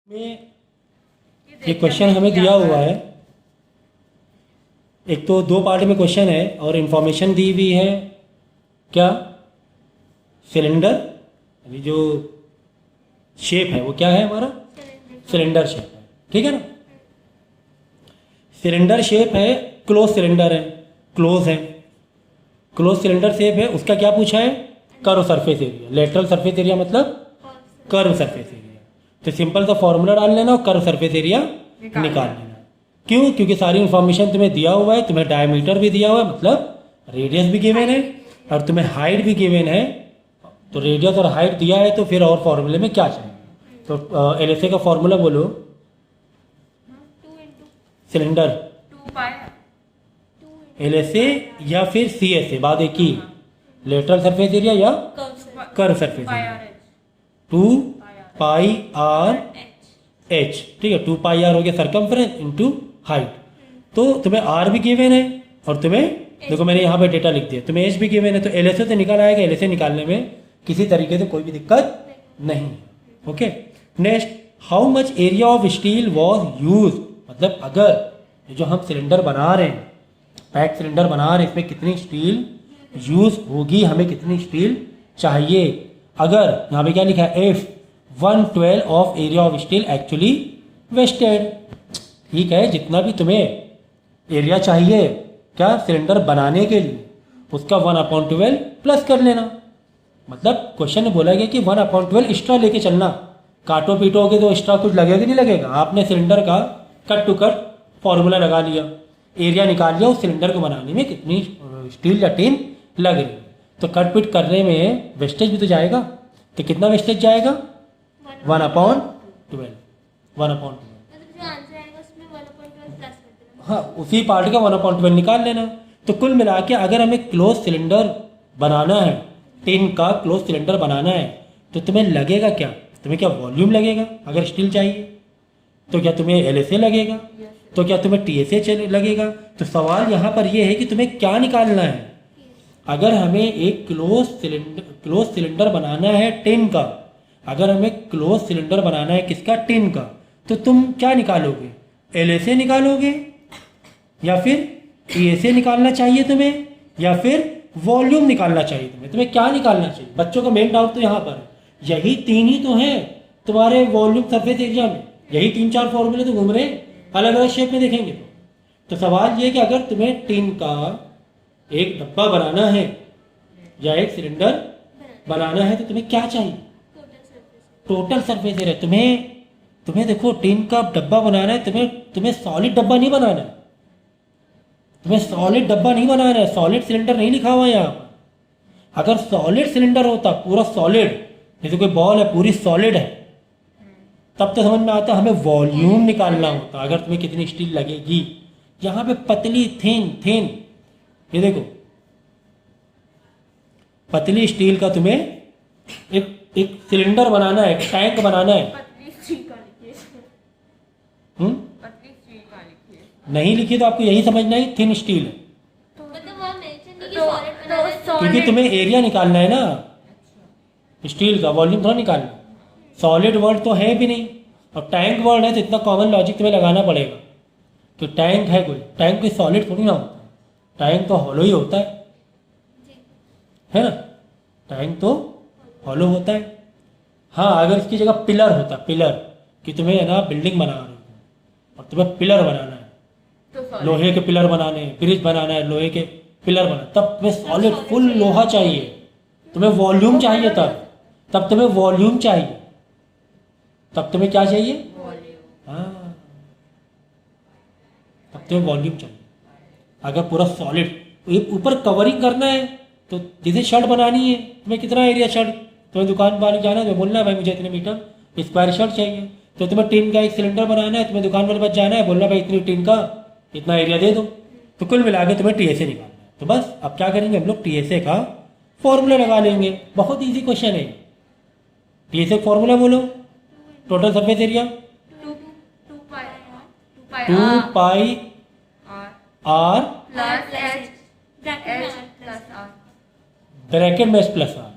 में ये क्वेश्चन हमें दिया हुआ है। एक तो दो पार्ट में क्वेश्चन है और इंफॉर्मेशन दी हुई है। क्या सिलेंडर, अभी जो शेप है वो क्या है हमारा, सिलेंडर शेप है, ठीक है ना। सिलेंडर शेप है, क्लोज सिलेंडर है, क्लोज है, क्लोज सिलेंडर शेप है। उसका क्या पूछा है, curve surface area. Lateral surface area मतलब कर्व सरफेस एरिया। तो सिंपल सा फॉर्मूला डाल लेना और कर्व सरफेस एरिया निकाल लेना। क्यों, क्योंकि सारी इंफॉर्मेशन तुम्हें दिया हुआ है। तुम्हें डायमीटर भी दिया हुआ है, मतलब रेडियस भी गिवन है, और तुम्हें हाइट भी गिवन है। तो रेडियस और हाइट दिया है तो फिर और फॉर्मूले में क्या चाहिए। तो एलएसए का फॉर्मूला बोलो। सिलेंडर एलएसए या फिर सीएसए, बात एक ही, लेटरल सरफेस एरिया या curve surface area. 2 pi R H, ठीक है। 2 पाई आर हो गया सरकमफ्रेंस इनटू हाइट। तो तुम्हें आर भी गिवन है और तुम्हें देखो मैंने यहाँ पे डेटा लिख दिया, तुम्हें एच भी गिवन है। तो एलएसए से निकाल आएगा, एलएसए निकालने में किसी तरीके से कोई भी दिक्कत नहीं। Okay, next, how much area of steel was use, मतलब अगर ये जो हम सिलेंडर बना रहे हैं, पैक सिलेंडर बना रहे हैं, इसमें कितनी स्टील यूज होगी, हमें कितनी स्टील चाहिए। अगर यहाँ पे क्या लिखा है, if 1/12 of area of steel actually wasted. ठीक है, जितना भी तुम्हें एरिया चाहिए क्या सिलेंडर बनाने के लिए, उसका 1/12 प्लस कर लेना। मतलब क्वेश्चन में बोला गया कि 1/12 एक्स्ट्रा लेके चलना। काटो पीटोगे तो एक्स्ट्रा कुछ लगेगा नहीं लगेगा। आपने सिलेंडर का कट टू कट फॉर्मूला लगा लिया, एरिया निकाल लिया, उस सिलेंडर को बनाने में कितनी स्टील या टीन लग रही है। तो कट पिट करने में वेस्टेज भी तो जाएगा। तो कितना वेस्टेज जाएगा, 1/12। 1/12, हाँ, उसी पार्ट का 1/12 निकाल लेना। तो कुल मिला के अगर हमें क्लोज सिलेंडर बनाना है, टिन का क्लोज सिलेंडर बनाना है, तो तुम्हें लगेगा क्या, तुम्हें क्या वॉल्यूम लगेगा। अगर स्टील चाहिए तो क्या तुम्हें एलएसए लगेगा, तो क्या तुम्हें टीएसए लगेगा। तो सवाल यहाँ पर यह है कि तुम्हें क्या निकालना है। अगर हमें एक क्लोज सिलेंडर बनाना है टिन का, अगर हमें क्लोज सिलेंडर बनाना है किसका, टिन का, तो तुम क्या निकालोगे, एलएसए निकालोगे या फिर टीएसए निकालना चाहिए तुम्हें, या फिर वॉल्यूम निकालना चाहिए तुम्हें। तुम्हें क्या निकालना चाहिए। बच्चों का मेन डाउट तो यहाँ पर है। यही तीन ही तो हैं तुम्हारे वॉल्यूम सरफेस एरिया में, यही 3-4 फॉर्मूले तो घूम रहे हैं, अलग अलग शेप में देखेंगे तो सवाल ये है कि अगर तुम्हें टिन का एक डब्बा बनाना है या एक सिलेंडर बनाना है तो तुम्हें क्या चाहिए, टोटल सरफेस एरिया। तुम्हें देखो टिन का डब्बा बनाना है, तुम्हें सॉलिड डब्बा नहीं बनाना है, तुम्हें सॉलिड डब्बा नहीं बनाना है, सॉलिड सिलेंडर नहीं लिखा हुआ है यहाँ पर। अगर सॉलिड सिलेंडर होता पूरा सॉलिड, जैसे कोई बॉल है पूरी सॉलिड है, तब तो समझ में आता हमें वॉल्यूम निकालना होता। अगर तुम्हें कितनी स्टील लगेगी, यहाँ पे पतली थिन, ये देखो पतली स्टील का तुम्हें एक सिलेंडर बनाना है, एक टैंक बनाना है। नहीं लिखी तो आपको यही समझना है थिन स्टील है, क्योंकि तुम्हें एरिया निकालना है ना स्टील का, वॉल्यूम थोड़ा निकालना। सॉलिड वर्ड तो है भी नहीं, और टैंक वर्ड है तो इतना कॉमन लॉजिक तुम्हें लगाना पड़ेगा कि टैंक है कोई, टैंक कोई सॉलिड थोड़ी ना होता, टैंक तो हॉलो ही होता है ना, टैंक तो हॉलो होता है। हाँ, अगर इसकी जगह पिलर होता, पिलर कि तुम्हें है ना बिल्डिंग बना रही हो और तुम्हें पिलर बनाना है, तो लोहे के पिलर बनाने हैं, ब्रिज बनाना है, लोहे के पिलर बनाना, तब तुम्हें सॉलिड फुल लोहा चाहिए, तुम्हें वॉल्यूम चाहिए, तब तुम्हें वॉल्यूम चाहिए, तब तुम्हें क्या चाहिए, हाँ, तब तुम्हें वॉल्यूम चाहिए। अगर पूरा सॉलिड ऊपर कवरिंग करना है, तो जैसे शर्ट बनानी है, तुम्हें कितना एरिया शर्ट, तुम्हें दुकान वाले जाना है, बोलना है भाई मुझे इतने मीटर स्क्वायर शर्ट चाहिए। तो तुम्हें टिन का एक सिलेंडर बनाना है, तुम्हें दुकान वाले पास जाना है, बोलना भाई इतनी टिन का इतना एरिया दे दो। तो कुल मिला के तुम्हें टीएसए निकालना है। तो बस अब क्या करेंगे हम लोग, टीएसए का फॉर्मूला लगा लेंगे। बहुत ईजी क्वेश्चन है। टीएसए फॉर्मूला बोलो, total surface area 2 pi r bracket में S plus R,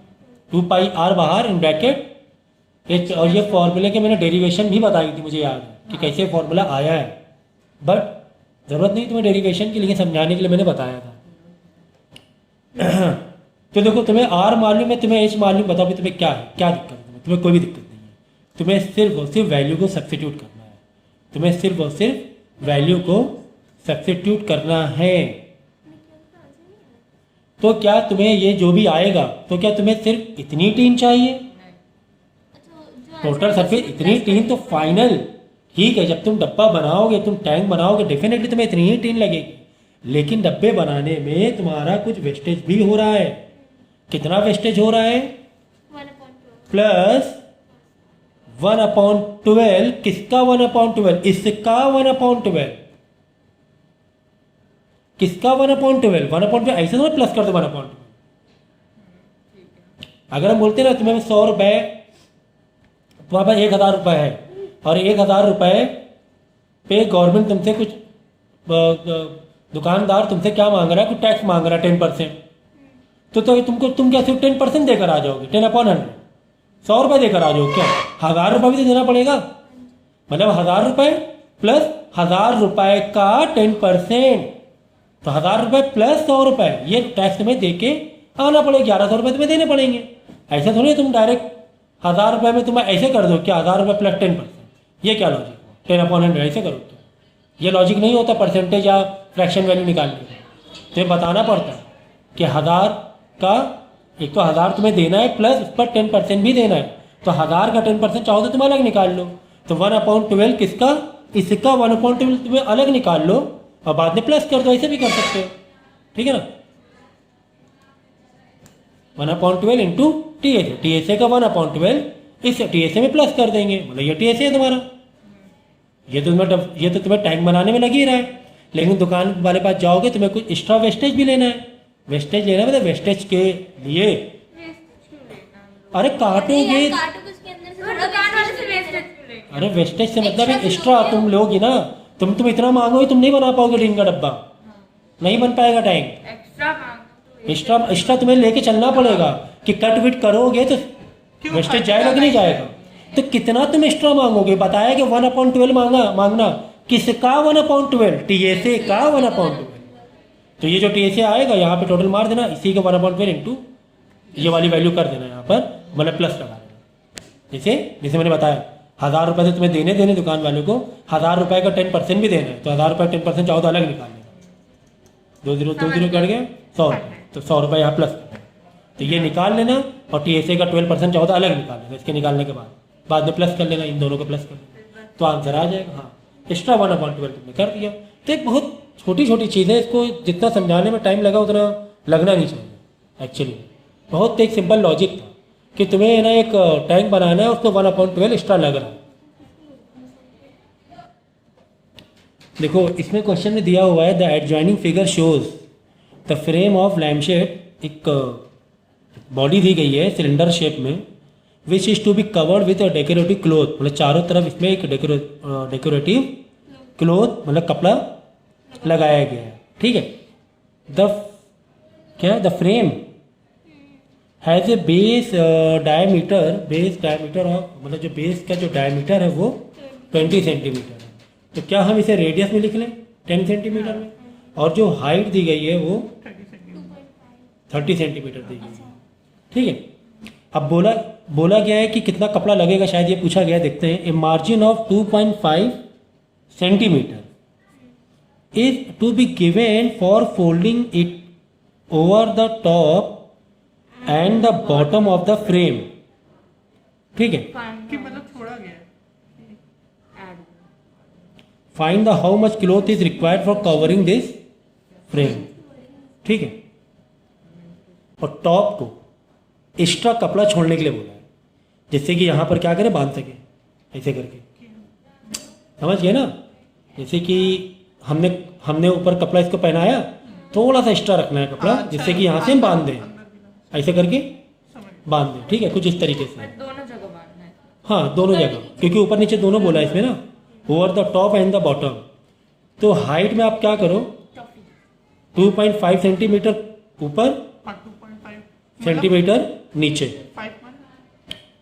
2 pi r बाहर इन ब्रैकेट और ये फॉर्मूले के मैंने डेरिवेशन भी बताई थी, मुझे याद है कि कैसे फॉर्मूला आया है, बट ज़रूरत नहीं तुम्हें डेरिवेशन की, लेकिन समझाने के लिए मैंने बताया था। तो देखो तुम्हें आर मालूम है, तुम्हें एच मालूम, बताओ भी तुम्हें क्या है, क्या दिक्कत है? तुम्हें कोई भी दिक्कत नहीं है, तुम्हें सिर्फ और सिर्फ वैल्यू को सब्स्टिट्यूट करना है, तुम्हें सिर्फ और सिर्फ वैल्यू को सब्स्टिट्यूट करना है। तो क्या तुम्हें ये जो भी आएगा, तो क्या तुम्हें सिर्फ इतनी टीन चाहिए? टोटल सरफेस इतनी टीन तो फाइनल ठीक है, जब तुम डब्बा बनाओगे, तुम टैंक बनाओगे, डेफिनेटली तुम्हें इतनी ही टीन लगेगी, लेकिन डब्बे बनाने में तुम्हारा कुछ वेस्टेज भी हो रहा है। कितना वेस्टेज हो रहा है? प्लस 1/12। किसका 1/12? इसका 1/12। किसका 1/12? 1/12 ऐसे तो प्लस कर दो 1/12। अगर हम बोलते ना तुम्हें 100 रुपए, तुम्हारे पास 1000 रुपये है और 1000 रुपये पे गवर्नमेंट तुमसे कुछ दुकानदार तुमसे क्या मांग रहा है, कुछ टैक्स मांग रहा है 10%, तो तुम क्या सिर्फ 10% देकर आ जाओगे? 10/100 100 रुपये देकर आ जाओगे क्या? 1000 रुपये भी तो देना पड़ेगा, मतलब 1000 रुपये प्लस 1000 रुपये का 10%, तो 1000 रुपये प्लस 100 रुपये ये टैक्स तुम्हें दे के आना पड़ेगा, 1100 रुपये तुम्हें देने पड़ेंगे। ऐसा थोड़ी तुम डायरेक्ट 1000 रुपये में तुम्हें ऐसे कर दो क्या 1000 रुपये प्लस 10%, ये क्या लॉजिक? 10/100 ऐसे करो तो ये लॉजिक नहीं होता परसेंटेज या फ्रैक्शन वैल्यू निकालने का। तुम्हें बताना पड़ता है कि 1000 का एक तो 1000 तुम्हें देना है प्लस उस पर 10% भी देना है, तो 1000 का 10% चाहो तो तुम अलग निकाल लो, तो 1/12 किसका? इसका 1/12 तुम्हें अलग निकाल लो और बाद में प्लस कर दो, ऐसे भी कर सकते हो, ठीक है ना। 1/12 इंटू TSA, TSA का 1/12 इस TSA में प्लस कर देंगे, मतलब ये TSA है तुम्हारा। ये तो तुम्हें टैंक बनाने में लगी रहा है, लेकिन दुकान वाले पास जाओगे तुम्हें कुछ एक्स्ट्रा वेस्टेज भी लेना है। वेस्टेज लेना है मतलब वेस्टेज के लिए, अरे काटोगे, अरे वेस्टेज से मतलब एक्स्ट्रा तुम लोगी ना, तुम इतना मांगोगे तुम नहीं बना पाओगे टीन का डब्बा, नहीं बन पाएगा टैंक। एक्स्ट्रा तुम्हें लेके चलना पड़ेगा कि कट विट करोगे तो वेस्टेज जाएगा कि नहीं जाएगा। तो कितना तुम एक्स्ट्रा मांगोगे? बताया कि 1/12 मांगना, किसका 1/12? TSA का 1/12। तो ये जो TSA आएगा यहाँ पे टोटल मार देना, इसी का 1/12 इंटू ये वाली वैल्यू कर देना यहाँ पर, मतलब प्लस लगा देना। जैसे मैंने बताया 1000 रुपये से तुम्हें देने दुकान वाले को 1000 रुपये का 10% भी देना है, तो 1000 रुपये 10% चाहो तो अलग निकाल लेना, 2 0 कट गया 100 रुपये, तो 100 रुपये यहाँ प्लस, तो ये निकाल लेना और TSA का 12% चाहो तो अलग निकाल लेना। इसके निकालने के बाद में प्लस कर लेना, इन दोनों को प्लस कर लेना, तो आंसर आ जाएगा। हाँ, एक्स्ट्रा 1/12 तुमने कर दिया। तो एक बहुत छोटी छोटी चीज़ है, इसको जितना समझाने में टाइम लगा उतना लगना नहीं चाहिए। एक्चुअली बहुत एक सिंपल लॉजिक था कि तुम्हें ना एक टैंक बनाना है, उसको 1/12 एक्स्ट्रा लग रहा है। देखो इसमें क्वेश्चन में दिया हुआ है the adjoining figure shows the frame of lampshade, एक बॉडी दी गई है सिलेंडर शेप में, which is to be covered with a decorative cloth, मतलब चारों तरफ इसमें एक डेकोरेटिव क्लोथ मतलब कपड़ा लगाया गया है, ठीक है। The frame has a base diameter of, मतलब जो बेस का जो डायमीटर है वो 20 सेंटीमीटर है, तो क्या हम इसे रेडियस में लिख लें 10 सेंटीमीटर में, और जो हाइट दी गई है वो 30 सेंटीमीटर दी गई है, ठीक है। अब बोला गया है कि कितना कपड़ा लगेगा, शायद ये पूछा गया, देखते हैं। A margin of 2.5 centimetre is to be given for folding it over the top and the bottom of the frame, ठीक है। कि मतलब थोड़ा गया। Find the how much cloth is required for covering this frame, ठीक है। और top को एक्स्ट्रा कपड़ा छोड़ने के लिए बोला है, जिससे कि यहाँ पर क्या करें, बांध सके ऐसे करके, समझ गए ना। जैसे कि हमने ऊपर कपड़ा इसको पहनाया, थोड़ा सा एक्स्ट्रा रखना है कपड़ा, जिससे कि यहाँ से हम बांध दें, ऐसे करके बांध दें, ठीक है, कुछ इस तरीके से। दोनों जगह बांधना है। हाँ दोनों जगह, क्योंकि ऊपर नीचे दोनों बोला है इसमें ना, over the top and the bottom. तो हाइट में आप क्या करो, 2.5 सेंटीमीटर ऊपर, 2.5 सेंटीमीटर नीचे,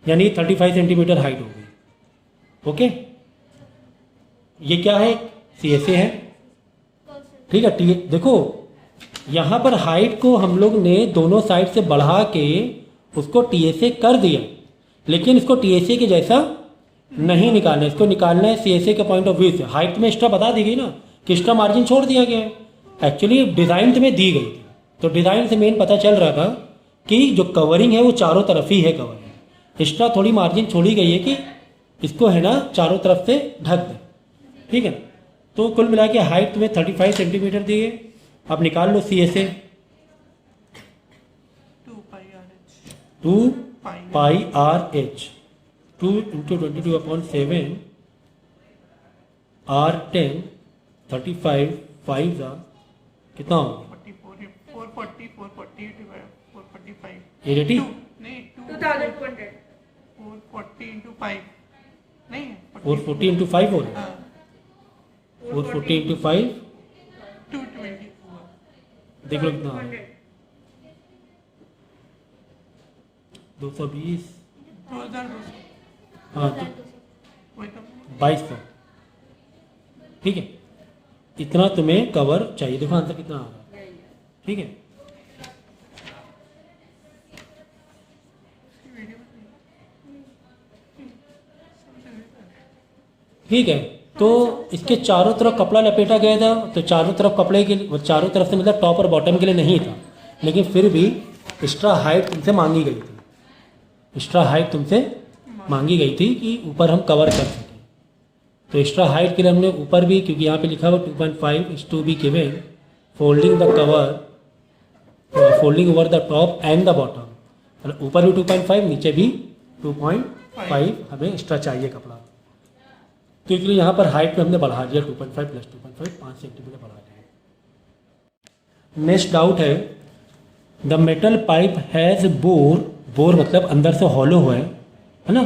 यानी 35 सेंटीमीटर हाइट हो गई। ओके, ये क्या है? CSA है। ठीक है, देखो यहाँ पर हाइट को हम लोग ने दोनों साइड से बढ़ा के उसको TSA कर दिया, लेकिन इसको TSA के जैसा नहीं निकालना है, इसको निकालना है CSA के पॉइंट ऑफ व्यू से। हाइट तुम्हें एक्स्ट्रा बता दी गई ना कि एक्स्ट्रा मार्जिन छोड़ दिया गया है। एक्चुअली डिज़ाइन तुम्हें दी गई थी, तो डिज़ाइन से मेन पता चल रहा था कि जो कवरिंग है वो चारों तरफ ही है कवरिंग। एक्स्ट्रा थोड़ी मार्जिन छोड़ी गई है कि इसको है ना चारों तरफ से ढक दे। ठीक है, तो कुल मिला के हाइट तुम्हें 35 सेंटीमीटर दी है। अब निकाल लो CSA। 2 पाई RH 2 इंटू 22/7 R10 35 5 कितना हो गया? 440 80 नहीं 2200 440 into 5 नहीं है 440 इंटू 5 हो रहा है। हाँ, 440 इंटू 5 220 देख लो कितना हो रहा है। 220 2200 हाँ, तो वही तो 2200। ठीक है, इतना तुम्हें कवर चाहिए। देखो आंसर कितना आ रहा है। ठीक है, ठीक है, तो इसके चारों तरफ कपड़ा लपेटा गया था, तो चारों तरफ कपड़े के लिए, चारों तरफ से मतलब टॉप और बॉटम के लिए नहीं था, लेकिन फिर भी एक्स्ट्रा हाइट तुमसे मांगी गई थी। एक्स्ट्रा हाइट तुमसे मांगी गई थी कि ऊपर हम कवर कर सकें। तो एक्स्ट्रा हाइट के लिए हमने ऊपर भी, क्योंकि यहाँ पे लिखा हुआ 2.5 is to be given folding the cover folding over the top and the bottom, मतलब ऊपर भी 2.5 नीचे भी 2.5 हमें एक्स्ट्रा चाहिए कपड़ा। तो इसलिए यहाँ पर हाइट में हमने बढ़ा दिया 2.5 प्लस 2.5 5 सेंटीमीटर बढ़ा दिया। नेक्स्ट डाउट है, the metal pipe has bore मतलब अंदर से हॉलो है ना,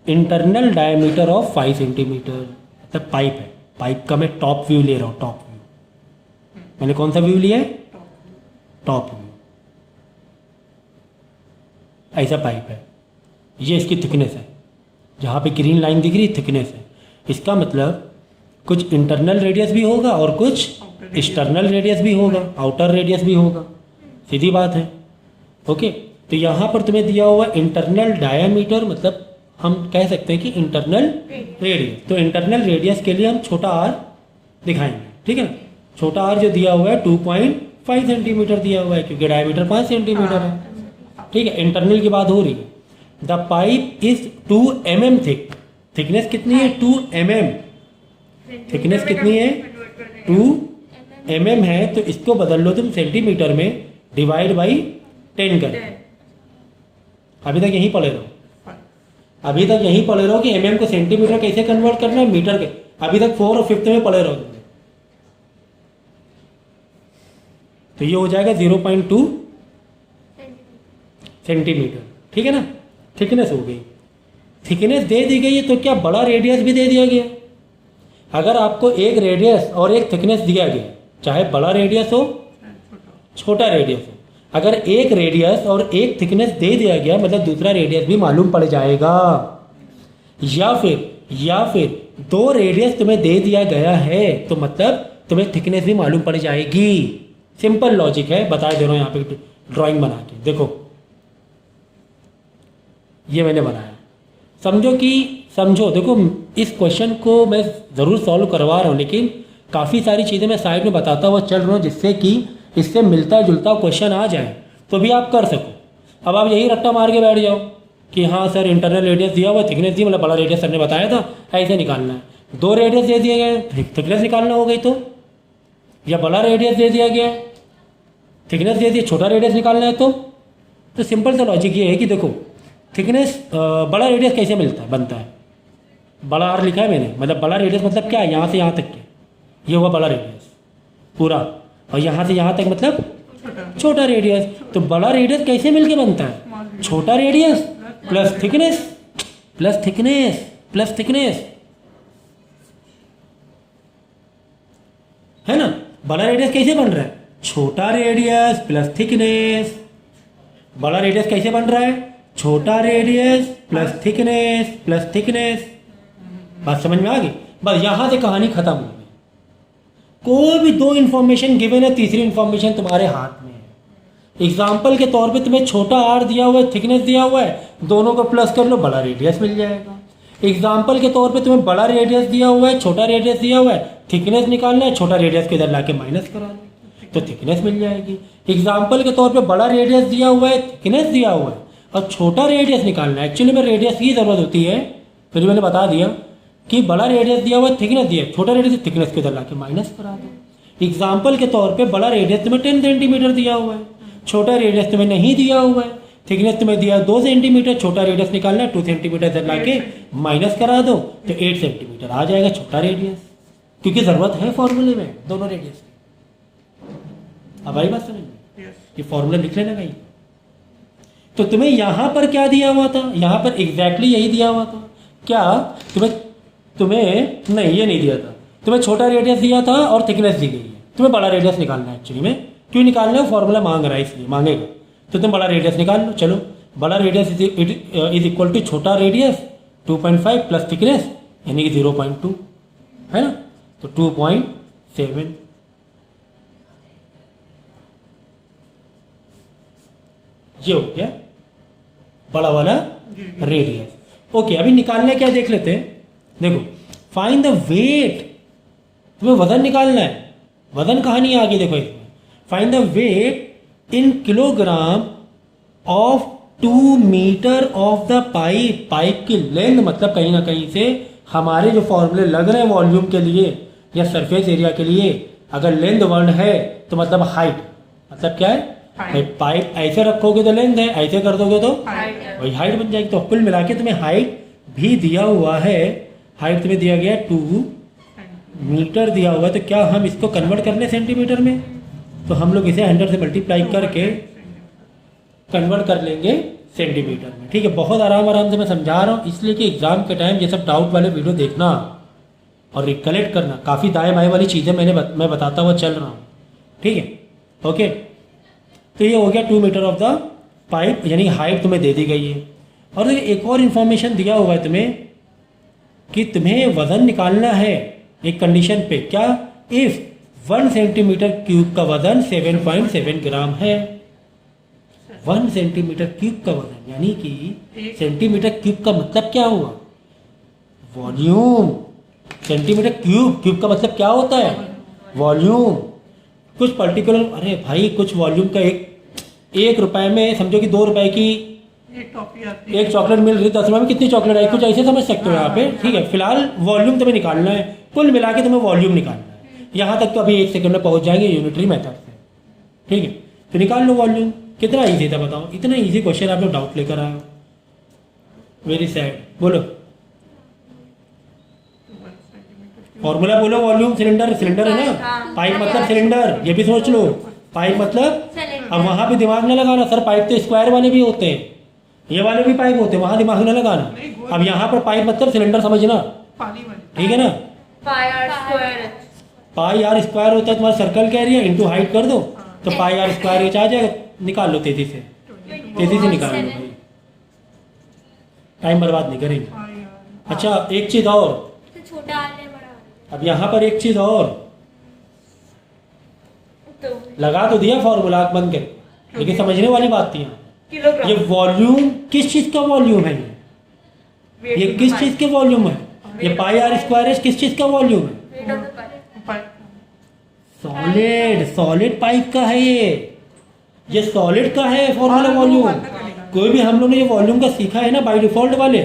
इंटरनल डायमीटर ऑफ 5 सेंटीमीटर, मतलब पाइप है। पाइप का मैं टॉप व्यू ले रहा हूँ। टॉप व्यू मैंने कौन सा व्यू लिया है? Top view. ऐसा पाइप है, ये इसकी थिकनेस है, जहाँ पे ग्रीन लाइन दिख रही थिकनेस है। इसका मतलब कुछ इंटरनल रेडियस भी होगा और कुछ एक्सटर्नल रेडियस भी होगा, आउटर रेडियस भी होगा, सीधी बात है। ओके, तो यहाँ पर तुम्हें दिया हुआ इंटरनल डायामीटर, मतलब हम कह सकते हैं कि इंटरनल रेडियस। तो इंटरनल रेडियस के लिए हम छोटा r दिखाएंगे। ठीक है ना, छोटा r जो दिया हुआ है 2.5 सेंटीमीटर दिया हुआ है, क्योंकि डायमीटर 5 सेंटीमीटर है। ठीक है, इंटरनल की बात हो रही है। The pipe is 2 mm thick. Thickness कितनी है? 2 mm। थिकनेस कितनी है? 2 mm है। तो इसको बदल लो तुम सेंटीमीटर में, डिवाइड बाई 10 कर। अभी तक यहीं पढ़े रहो, अभी तक यहीं पढ़े रहो कि mm को सेंटीमीटर कैसे कन्वर्ट करना है, मीटर के। अभी तक 4 और 5th में पढ़े रहो तुमने। तो ये हो जाएगा 0.2 सेंटीमीटर। ठीक है ना, थिकनेस हो गई। थिकनेस दे दी गई है, तो क्या बड़ा रेडियस भी दे दिया गया? अगर आपको एक रेडियस और एक थिकनेस दिया गया, चाहे बड़ा रेडियस हो छोटा रेडियस हो, अगर एक रेडियस और एक थिकनेस दे दिया गया, मतलब दूसरा रेडियस भी मालूम पड़ जाएगा। या फिर 2 रेडियस तुम्हें दे दिया गया है, तो मतलब तुम्हें थिकनेस भी मालूम पड़ जाएगी। सिंपल लॉजिक है, बता दे रहा हूँ यहाँ पे ड्राइंग बना के। देखो ये मैंने बनाया, समझो। देखो इस क्वेश्चन को मैं ज़रूर सॉल्व करवा रहा हूँ, लेकिन काफ़ी सारी चीज़ें मैं साइड में बताता हुआ चल रहा हूँ, जिससे कि इससे मिलता जुलता क्वेश्चन आ जाए तो भी आप कर सको। अब आप यही रट्टा मार के बैठ जाओ कि हाँ सर इंटरनल रेडियस दिया हुआ, थिकनेस दी, मतलब बड़ा रेडियस सर ने बताया था ऐसे निकालना है। 2 रेडियस दे दिए गए, थिकनेस निकालना हो गई तो, या बड़ा रेडियस दे दिया गया, थिकनेस दे दिया, छोटा रेडियस निकालना है तो सिंपल सा लॉजिक ये है कि देखो थिकनेस बड़ा रेडियस कैसे बनता है? बड़ा आर लिखा है मैंने, मतलब बड़ा रेडियस मतलब क्या है? यहाँ से यहाँ तक के, ये हुआ बड़ा रेडियस पूरा, और यहाँ से यहाँ तक मतलब छोटा रेडियस। तो बड़ा रेडियस कैसे मिलके बनता है? छोटा radius plus thickness plus thickness plus thickness, है ना। बड़ा रेडियस कैसे बन रहा है? छोटा रेडियस प्लस थिकनेस। बड़ा रेडियस कैसे बन रहा है? छोटा रेडियस प्लस थिकनेस। बात समझ में आ गई? बस यहाँ से कहानी खत्म हो गई। कोई भी दो इन्फॉर्मेशन गिवन है, तीसरी इन्फॉर्मेशन तुम्हारे हाथ में है। एग्जाम्पल के तौर पे तुम्हें छोटा आर दिया हुआ है, थिकनेस दिया हुआ है, दोनों को प्लस कर लो, बड़ा रेडियस मिल जाएगा। एग्जाम्पल के तौर पे तुम्हें बड़ा रेडियस दिया हुआ है, छोटा रेडियस दिया हुआ है, थिकनेस निकालना है, छोटा रेडियस को इधर लाके माइनस करा लो तो थिकनेस मिल जाएगी। एग्जाम्पल के तौर पे बड़ा रेडियस दिया हुआ है, थिकनेस दिया हुआ है और छोटा रेडियस निकालना है। एक्चुअली में रेडियस की ज़रूरत होती है, फिर मैंने बता दिया कि बड़ा रेडियस दिया हुआ है, थिकनेस दिया है, छोटा रेडियस थिकनेस को इधर लाके माइनस करा दो। एग्जाम्पल के तौर पे बड़ा रेडियस तुम्हें 10 सेंटीमीटर दिया हुआ है, छोटा रेडियस तुम्हें नहीं दिया हुआ है, थिकनेस तुम्हें दिया 2 सेंटीमीटर, छोटा रेडियस निकालना है 2 सेंटीमीटर इधर लाके माइनस करा दो तो 8 सेंटीमीटर आ जाएगा छोटा रेडियस, क्योंकि ज़रूरत है फॉर्मूले में दोनों रेडियस की। अब आई बात समझ में? ये फॉर्मूला लिख लेना कहीं। तो तुम्हें यहाँ पर क्या दिया हुआ था? यहाँ पर एग्जैक्टली यही दिया हुआ था। क्या तुम्हें नहीं, ये नहीं दिया था। तुम्हें छोटा रेडियस दिया था और थिकनेस दी गई है, तुम्हें बड़ा रेडियस निकालना है। एक्चुअली में क्यों निकालना है? फॉर्मूला मांग रहा है इसलिए, मांगेगा तो तुम बड़ा रेडियस निकाल लो। चलो, बड़ा रेडियस इज इक्वल टू छोटा रेडियस 2.5 प्लस थिकनेस यानी कि 0.2 है ना, तो 2.7 ये हो गया बड़ा वाला रेडियस। ओके, अभी निकालना क्या देख लेते हैं। देखो, फाइंड द वेट, तुम्हें वजन निकालना है। वजन कहाँ नहीं आ गई? देखो इसमें find the weight in kilogram of 2 metre of the pipe. Pipe की लेंथ, मतलब कहीं ना कहीं से हमारे जो फॉर्मूले लग रहे हैं वॉल्यूम के लिए या सरफेस एरिया के लिए, अगर लेंथ वर्ड है तो मतलब हाइट, मतलब क्या है? पाइप ऐसे रखोगे तो लेंथ है, ऐसे कर दोगे तो वही हाइट बन जाएगी। तो कुल मिला के तुम्हें हाइट भी दिया हुआ है, हाइट तुम्हें दिया गया 2 मीटर दिया हुआ है। तो क्या हम इसको कन्वर्ट कर लें सेंटीमीटर में? तो हम लोग इसे 100 से मल्टीप्लाई करके कन्वर्ट कर लेंगे सेंटीमीटर में। ठीक है, बहुत आराम से मैं समझा रहा हूँ, इसलिए कि एग्जाम के टाइम ये सब डाउट वाले वीडियो देखना और रिकलेक्ट करना। काफ़ी दाएं बाएं वाली चीज़ें मैं बताता हुआ चल रहा हूँ। ठीक है, ओके। तो ये हो गया 2 मीटर ऑफ द पाइप, यानी हाइट तुम्हें दे दी गई है। और एक और इन्फॉर्मेशन दिया हुआ है तुम्हें कि तुम्हें वजन निकालना है एक कंडीशन पे। क्या? इफ 1 सेंटीमीटर क्यूब का वजन 7.7 ग्राम है। 1 सेंटीमीटर क्यूब का वजन यानी कि सेंटीमीटर क्यूब का मतलब क्या हुआ? वॉल्यूम। सेंटीमीटर क्यूब का मतलब क्या होता है? वॉल्यूम। कुछ पर्टिकुलर, अरे भाई कुछ वॉल्यूम का एक रुपए में समझो कि 2 रुपए की एक चॉकलेट मिल रही, 10 रुपए में कितनी चॉकलेट आई, कुछ ऐसे समझ सकते हो यहाँ पे। ठीक है, फिलहाल वॉल्यूम तुम्हें निकालना है, कुल मिला के तुम्हें वॉल्यूम निकालना है। यहाँ तक तो अभी 1 सेकंड में पहुँच जाएंगे यूनिटरी मेथड से। ठीक है, तो निकाल लो वॉल्यूम। कितना ईजी था बताओ, इतना ईजी क्वेश्चन आप लोग डाउट लेकर आए हो। Very sad. बोलो फॉर्मूला, बोलो वॉल्यूम। सिलेंडर है ना, पाइप मतलब सिलेंडर, ये भी सोच लो। पाइप मतलब, अब वहां पे दिमाग न लगाना, सर पाइप तो स्क्वायर वाले भी होते हैं, ये वाले भी पाइप होते हैं, वहां दिमाग न लगाना। अब यहाँ पर पाइप मतलब सिलेंडर समझना, ठीक है ना। पाई आर स्क्वायर होता है तुम्हारा सर्कल का एरिया, इंटू हाइट कर दो तो पाई आर स्क्वायर आ जाएगा। निकाल लो तेजी से निकाल लो भाई, टाइम बर्बाद नहीं करेंगे। अच्छा, एक चीज और, अब यहाँ पर एक चीज और लगा तो दिया फॉर्मूला बंद कर, लेकिन समझने वाली बात थी यहाँ। ये वॉल्यूम किस चीज का वॉल्यूम है? ये किस चीज के वॉल्यूम है? ये पाई आर स्क्वायर है, किस चीज का वॉल्यूम है? सॉलिड पाइप का है ये सॉलिड का है फॉर्मूला वॉल्यूम। कोई भी हम लोग ने ये वॉल्यूम का सीखा है ना बाय डिफॉल्ट वाले,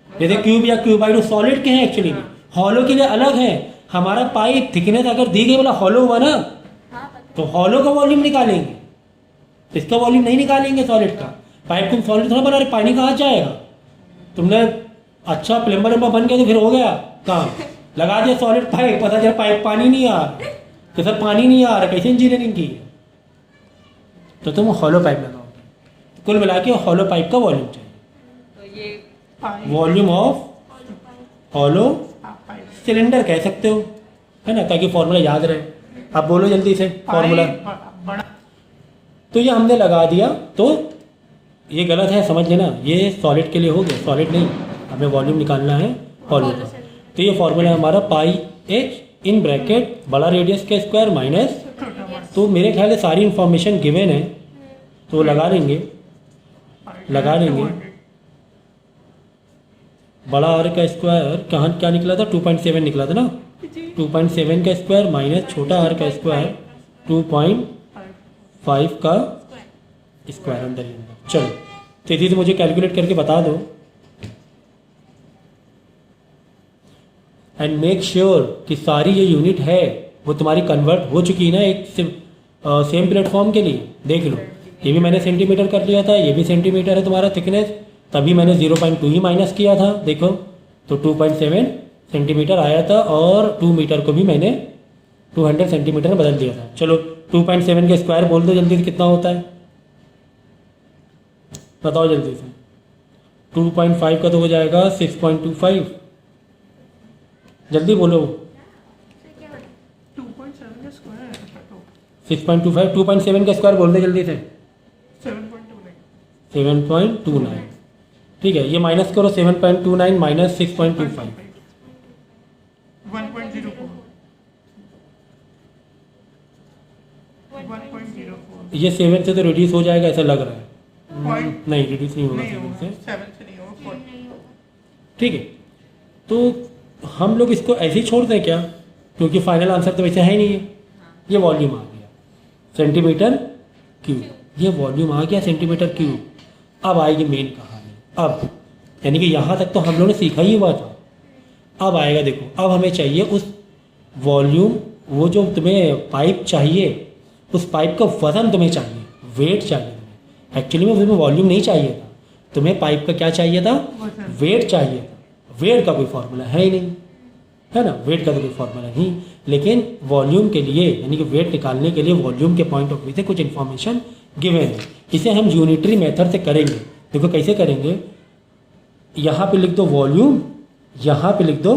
जैसे क्यूब या क्यूबाइड, सॉलिड के हैं एक्चुअली में। हॉलो के लिए अलग है। हमारा पाइप थिकनेस अगर दी गई वाला हॉलो हुआ ना, तो हॉलो का वॉल्यूम निकालेंगे, तो इसका वॉल्यूम नहीं निकालेंगे सॉलिड का। पाइप तुम सॉलिड थोड़ा बना रहे, पानी कहाँ जाएगा? तुमने अच्छा प्लम्बर बन गया तो फिर हो गया काम, लगा दिया सॉलिड पाइप, पता चला पाइप पानी नहीं आ रहा, तो सर पानी नहीं आ रहा, कैसे इंजीनियरिंग की? तो तुम हॉलो पाइप लगाओगे। कुल मिला के हॉलो पाइप का वॉल्यूम चाहिए, वॉल्यूम ऑफ हॉलो सिलेंडर कह सकते हो, है ना, ताकि फॉर्मूला याद रहे। अब बोलो जल्दी से फॉर्मूला। तो ये हमने लगा दिया, तो ये गलत है, समझ लेना। ये सॉलिड के लिए हो गया, सॉलिड नहीं, हमें वॉल्यूम निकालना है वॉल्यूम का। तो ये फॉर्मूला है हमारा पाई एच इन ब्रैकेट बड़ा रेडियस के स्क्वायर माइनस, तो मेरे ख्याल से सारी इन्फॉर्मेशन गिवन है तो लगा लेंगे बड़ा आर का स्क्वायर कहाँ क्या निकला था, 2.7 निकला था ना, 2.7 का स्क्वायर माइनस छोटा आर का स्क्वायर 2.5 का स्क्वायर अंदर ही अंदर। चलो तेजी से मुझे कैलकुलेट करके बता दो एंड मेक श्योर कि सारी ये यूनिट है वो तुम्हारी कन्वर्ट हो चुकी है ना एक सेम प्लेटफॉर्म के लिए। देख लो, ये भी मैंने सेंटीमीटर कर लिया था, ये भी सेंटीमीटर है तुम्हारा थिकनेस, तभी मैंने 0.2 ही माइनस किया था। देखो तो 2.7 सेंटीमीटर आया था और 2 मीटर को भी मैंने 200 सेंटीमीटर में बदल दिया था। चलो 2.7 का स्क्वायर बोल दो जल्दी से, कितना होता है बताओ जल्दी से। 2.5 का तो हो जाएगा 6.25, जल्दी बोलो। 2.7 का स्क्वायर है तो 6.25, 2.7 का स्क्वायर बोल दे जल्दी से। 7.29 7.29, ठीक है। ये माइनस करो 7.29 माइनस 6.25, 1.04 ये 7 से तो रिड्यूस हो जाएगा ऐसा लग रहा है। Point- नहीं रिड्यूस नहीं होगा नहीं 7 होगा, से, 7 से नहीं होगा 40। ठीक है। तो हम लोग इसको ऐसे ही छोड़ दें क्या, क्योंकि फाइनल आंसर तो वैसे है ही नहीं है। ये वॉल्यूम आ गया सेंटीमीटर क्यूब, ये वॉल्यूम आ गया सेंटीमीटर क्यूब। अब आएगी मेन कहानी, अब यानी कि यहाँ तक तो हम लोगों ने सीखा ही हुआ था। अब आएगा देखो, अब हमें चाहिए उस वॉल्यूम, वो जो तुम्हें पाइप चाहिए उस पाइप का वज़न तुम्हें चाहिए, वेट चाहिए तुम्हें। एक्चुअली में तुम्हें वॉल्यूम नहीं चाहिए था, तुम्हें पाइप का क्या चाहिए था, वजन। वेट चाहिए था। वेट का कोई फॉर्मूला है ही नहीं, है ना, वेट का तो कोई फॉर्मूला नहीं। लेकिन वॉल्यूम के लिए यानी कि वेट निकालने के लिए वॉल्यूम के पॉइंट ऑफ व्यू से कुछ इन्फॉर्मेशन गिवन है। इसे हम यूनिटरी मेथड से करेंगे। देखो कैसे करेंगे, यहाँ पे लिख दो वॉल्यूम, यहाँ पे लिख दो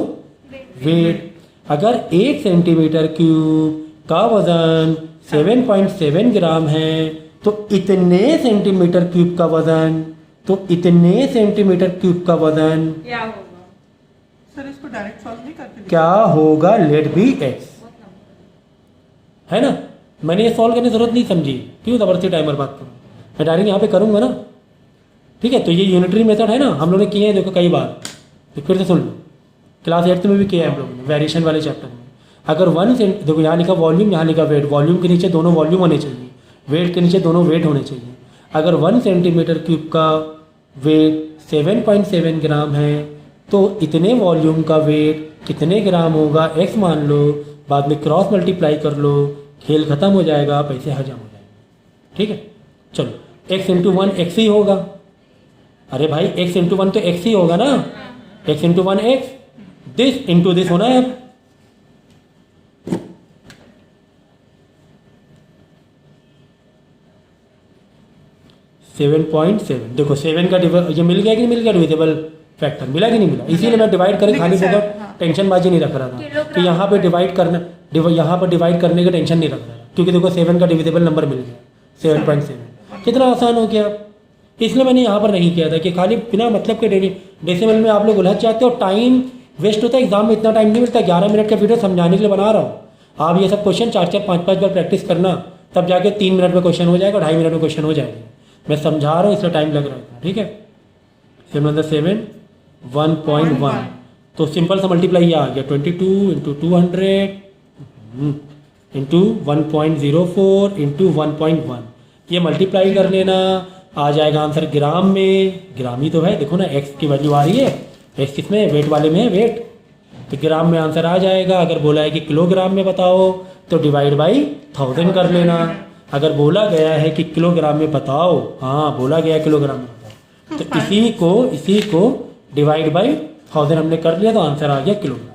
वेट। अगर 1 सेंटीमीटर क्यूब का वजन 7.7 ग्राम है तो इतने सेंटीमीटर क्यूब का वजन, तो इतने सेंटीमीटर क्यूब का वजन क्या होगा? सर इसको डायरेक्ट सॉल्व नहीं करते? क्या होगा, लेट बी एक्स, है ना। मैंने ये सॉल्व करने की जरूरत नहीं समझी, क्यों जबरदस्ती टाइमर बात करूँ, मैं डायरेक्ट यहाँ पे करूँगा ना, ठीक है। तो ये यूनिटरी मेथड है ना, हम लोगों ने किए हैं देखो कई बार, तो फिर से सुन लो, क्लास 8 में भी किया है हम लोगों ने वेरिएशन वाले चैप्टर में। अगर 1 सेंट, देखो यहाँ लिखा वॉल्यूम, यहाँ लिखा वेट, वॉल्यूम के नीचे दोनों वॉल्यूम होने चाहिए, वेट के नीचे दोनों वेट होने चाहिए। अगर 1 सेंटीमीटर क्यूब का वेट 7.7 ग्राम है तो इतने वॉल्यूम का वेट कितने ग्राम होगा, एक्स मान लो, बाद में क्रॉस मल्टीप्लाई कर लो, खेल खत्म हो जाएगा, पैसे हजम हो जाएंगे, ठीक है। चलो x इंटू 1 एक्स ही होगा, अरे भाई x इंटू 1 तो x ही होगा ना, x into 1 x, this into this होना है। 7.7, देखो 7 का ये मिल गया कि नहीं मिल गया, डिविजिबल फैक्टर मिला कि नहीं मिला, इसीलिए मैं डिवाइड करके खाली लेकिन फोकट सर, हाँ। टेंशन बाजी नहीं रख रहा था कि किलोग्राम यहाँ पे डिवाइड करना, यहाँ पर डिवाइड करने का टेंशन नहीं रख रहा था, क्योंकि देखो 7 का डिविजिबल नंबर मिल गया 7.7, कितना आसान हो गया। इसलिए मैंने यहाँ पर नहीं किया था कि खाली बिना मतलब के डेसिमल में आप लोग उलझ जाते हो, टाइम वेस्ट होता है। एग्जाम में इतना टाइम नहीं मिलता, 11 मिनट का वीडियो समझाने के लिए बना रहा हूँ। आप ये सब क्वेश्चन 4-4, 5-5 बार प्रैक्टिस करना, तब जाके 3 मिनट में क्वेश्चन हो जाएगा, 2.5 मिनट में क्वेश्चन हो जाएगा। मैं समझा रहा हूँ इसलिए टाइम लग रहा था, ठीक है। 7 1.1, तो सिंपल सा मल्टीप्लाई ये आ गया 22 इंटू 200 इंटू 1.04 इंटू 1.1, ये मल्टीप्लाई कर लेना, आ जाएगा आंसर ग्राम में। ग्राम ही तो है, देखो ना एक्स की वैल्यू आ रही है, एक्स किसमें, वेट वाले में है, वेट, तो ग्राम में आंसर आ जाएगा। अगर बोला है कि किलोग्राम में बताओ तो डिवाइड बाई 1000 कर लेना। अगर बोला गया है कि किलोग्राम में बताओ, हाँ बोला गया है किलोग्राम में बताओ, तो इसी को डिवाइड बाई 1000 हमने कर लिया तो आंसर आ गया किलोग्राम।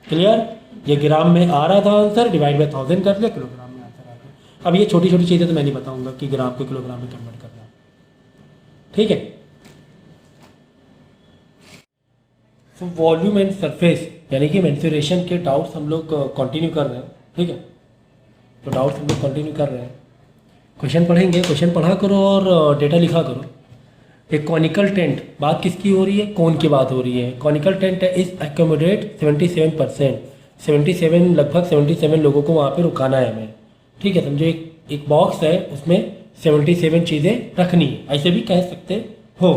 क्लियर, ये ग्राम में आ रहा था आंसर, डिवाइड बाई 1000 कर लिया, किलोग्राम में आंसर आ गया। अब ये छोटी छोटी चीज़ें तो मैं नहीं बताऊंगा कि ग्राम को किलोग्राम में कन्वर्ट करना, ठीक है। तो वॉल्यूम एंड सरफेस यानी कि मेंसुरेशन के डाउट्स हम लोग कंटिन्यू कर रहे हैं, ठीक है। तो डाउट्स हम लोग कंटिन्यू कर रहे हैं। क्वेश्चन पढ़ेंगे, क्वेश्चन पढ़ा करो और डेटा लिखा करो। एक कॉनिकल टेंट, बात किसकी हो रही है? कौन की बात हो रही है? कॉनिकल टेंट इज एकोमोडेट 77%, 77 लगभग 77 लोगों को वहाँ पे रुकाना है हमें, ठीक है। समझो एक बॉक्स है, उसमें 77 चीज़ें रखनी है, ऐसे भी कह सकते हो।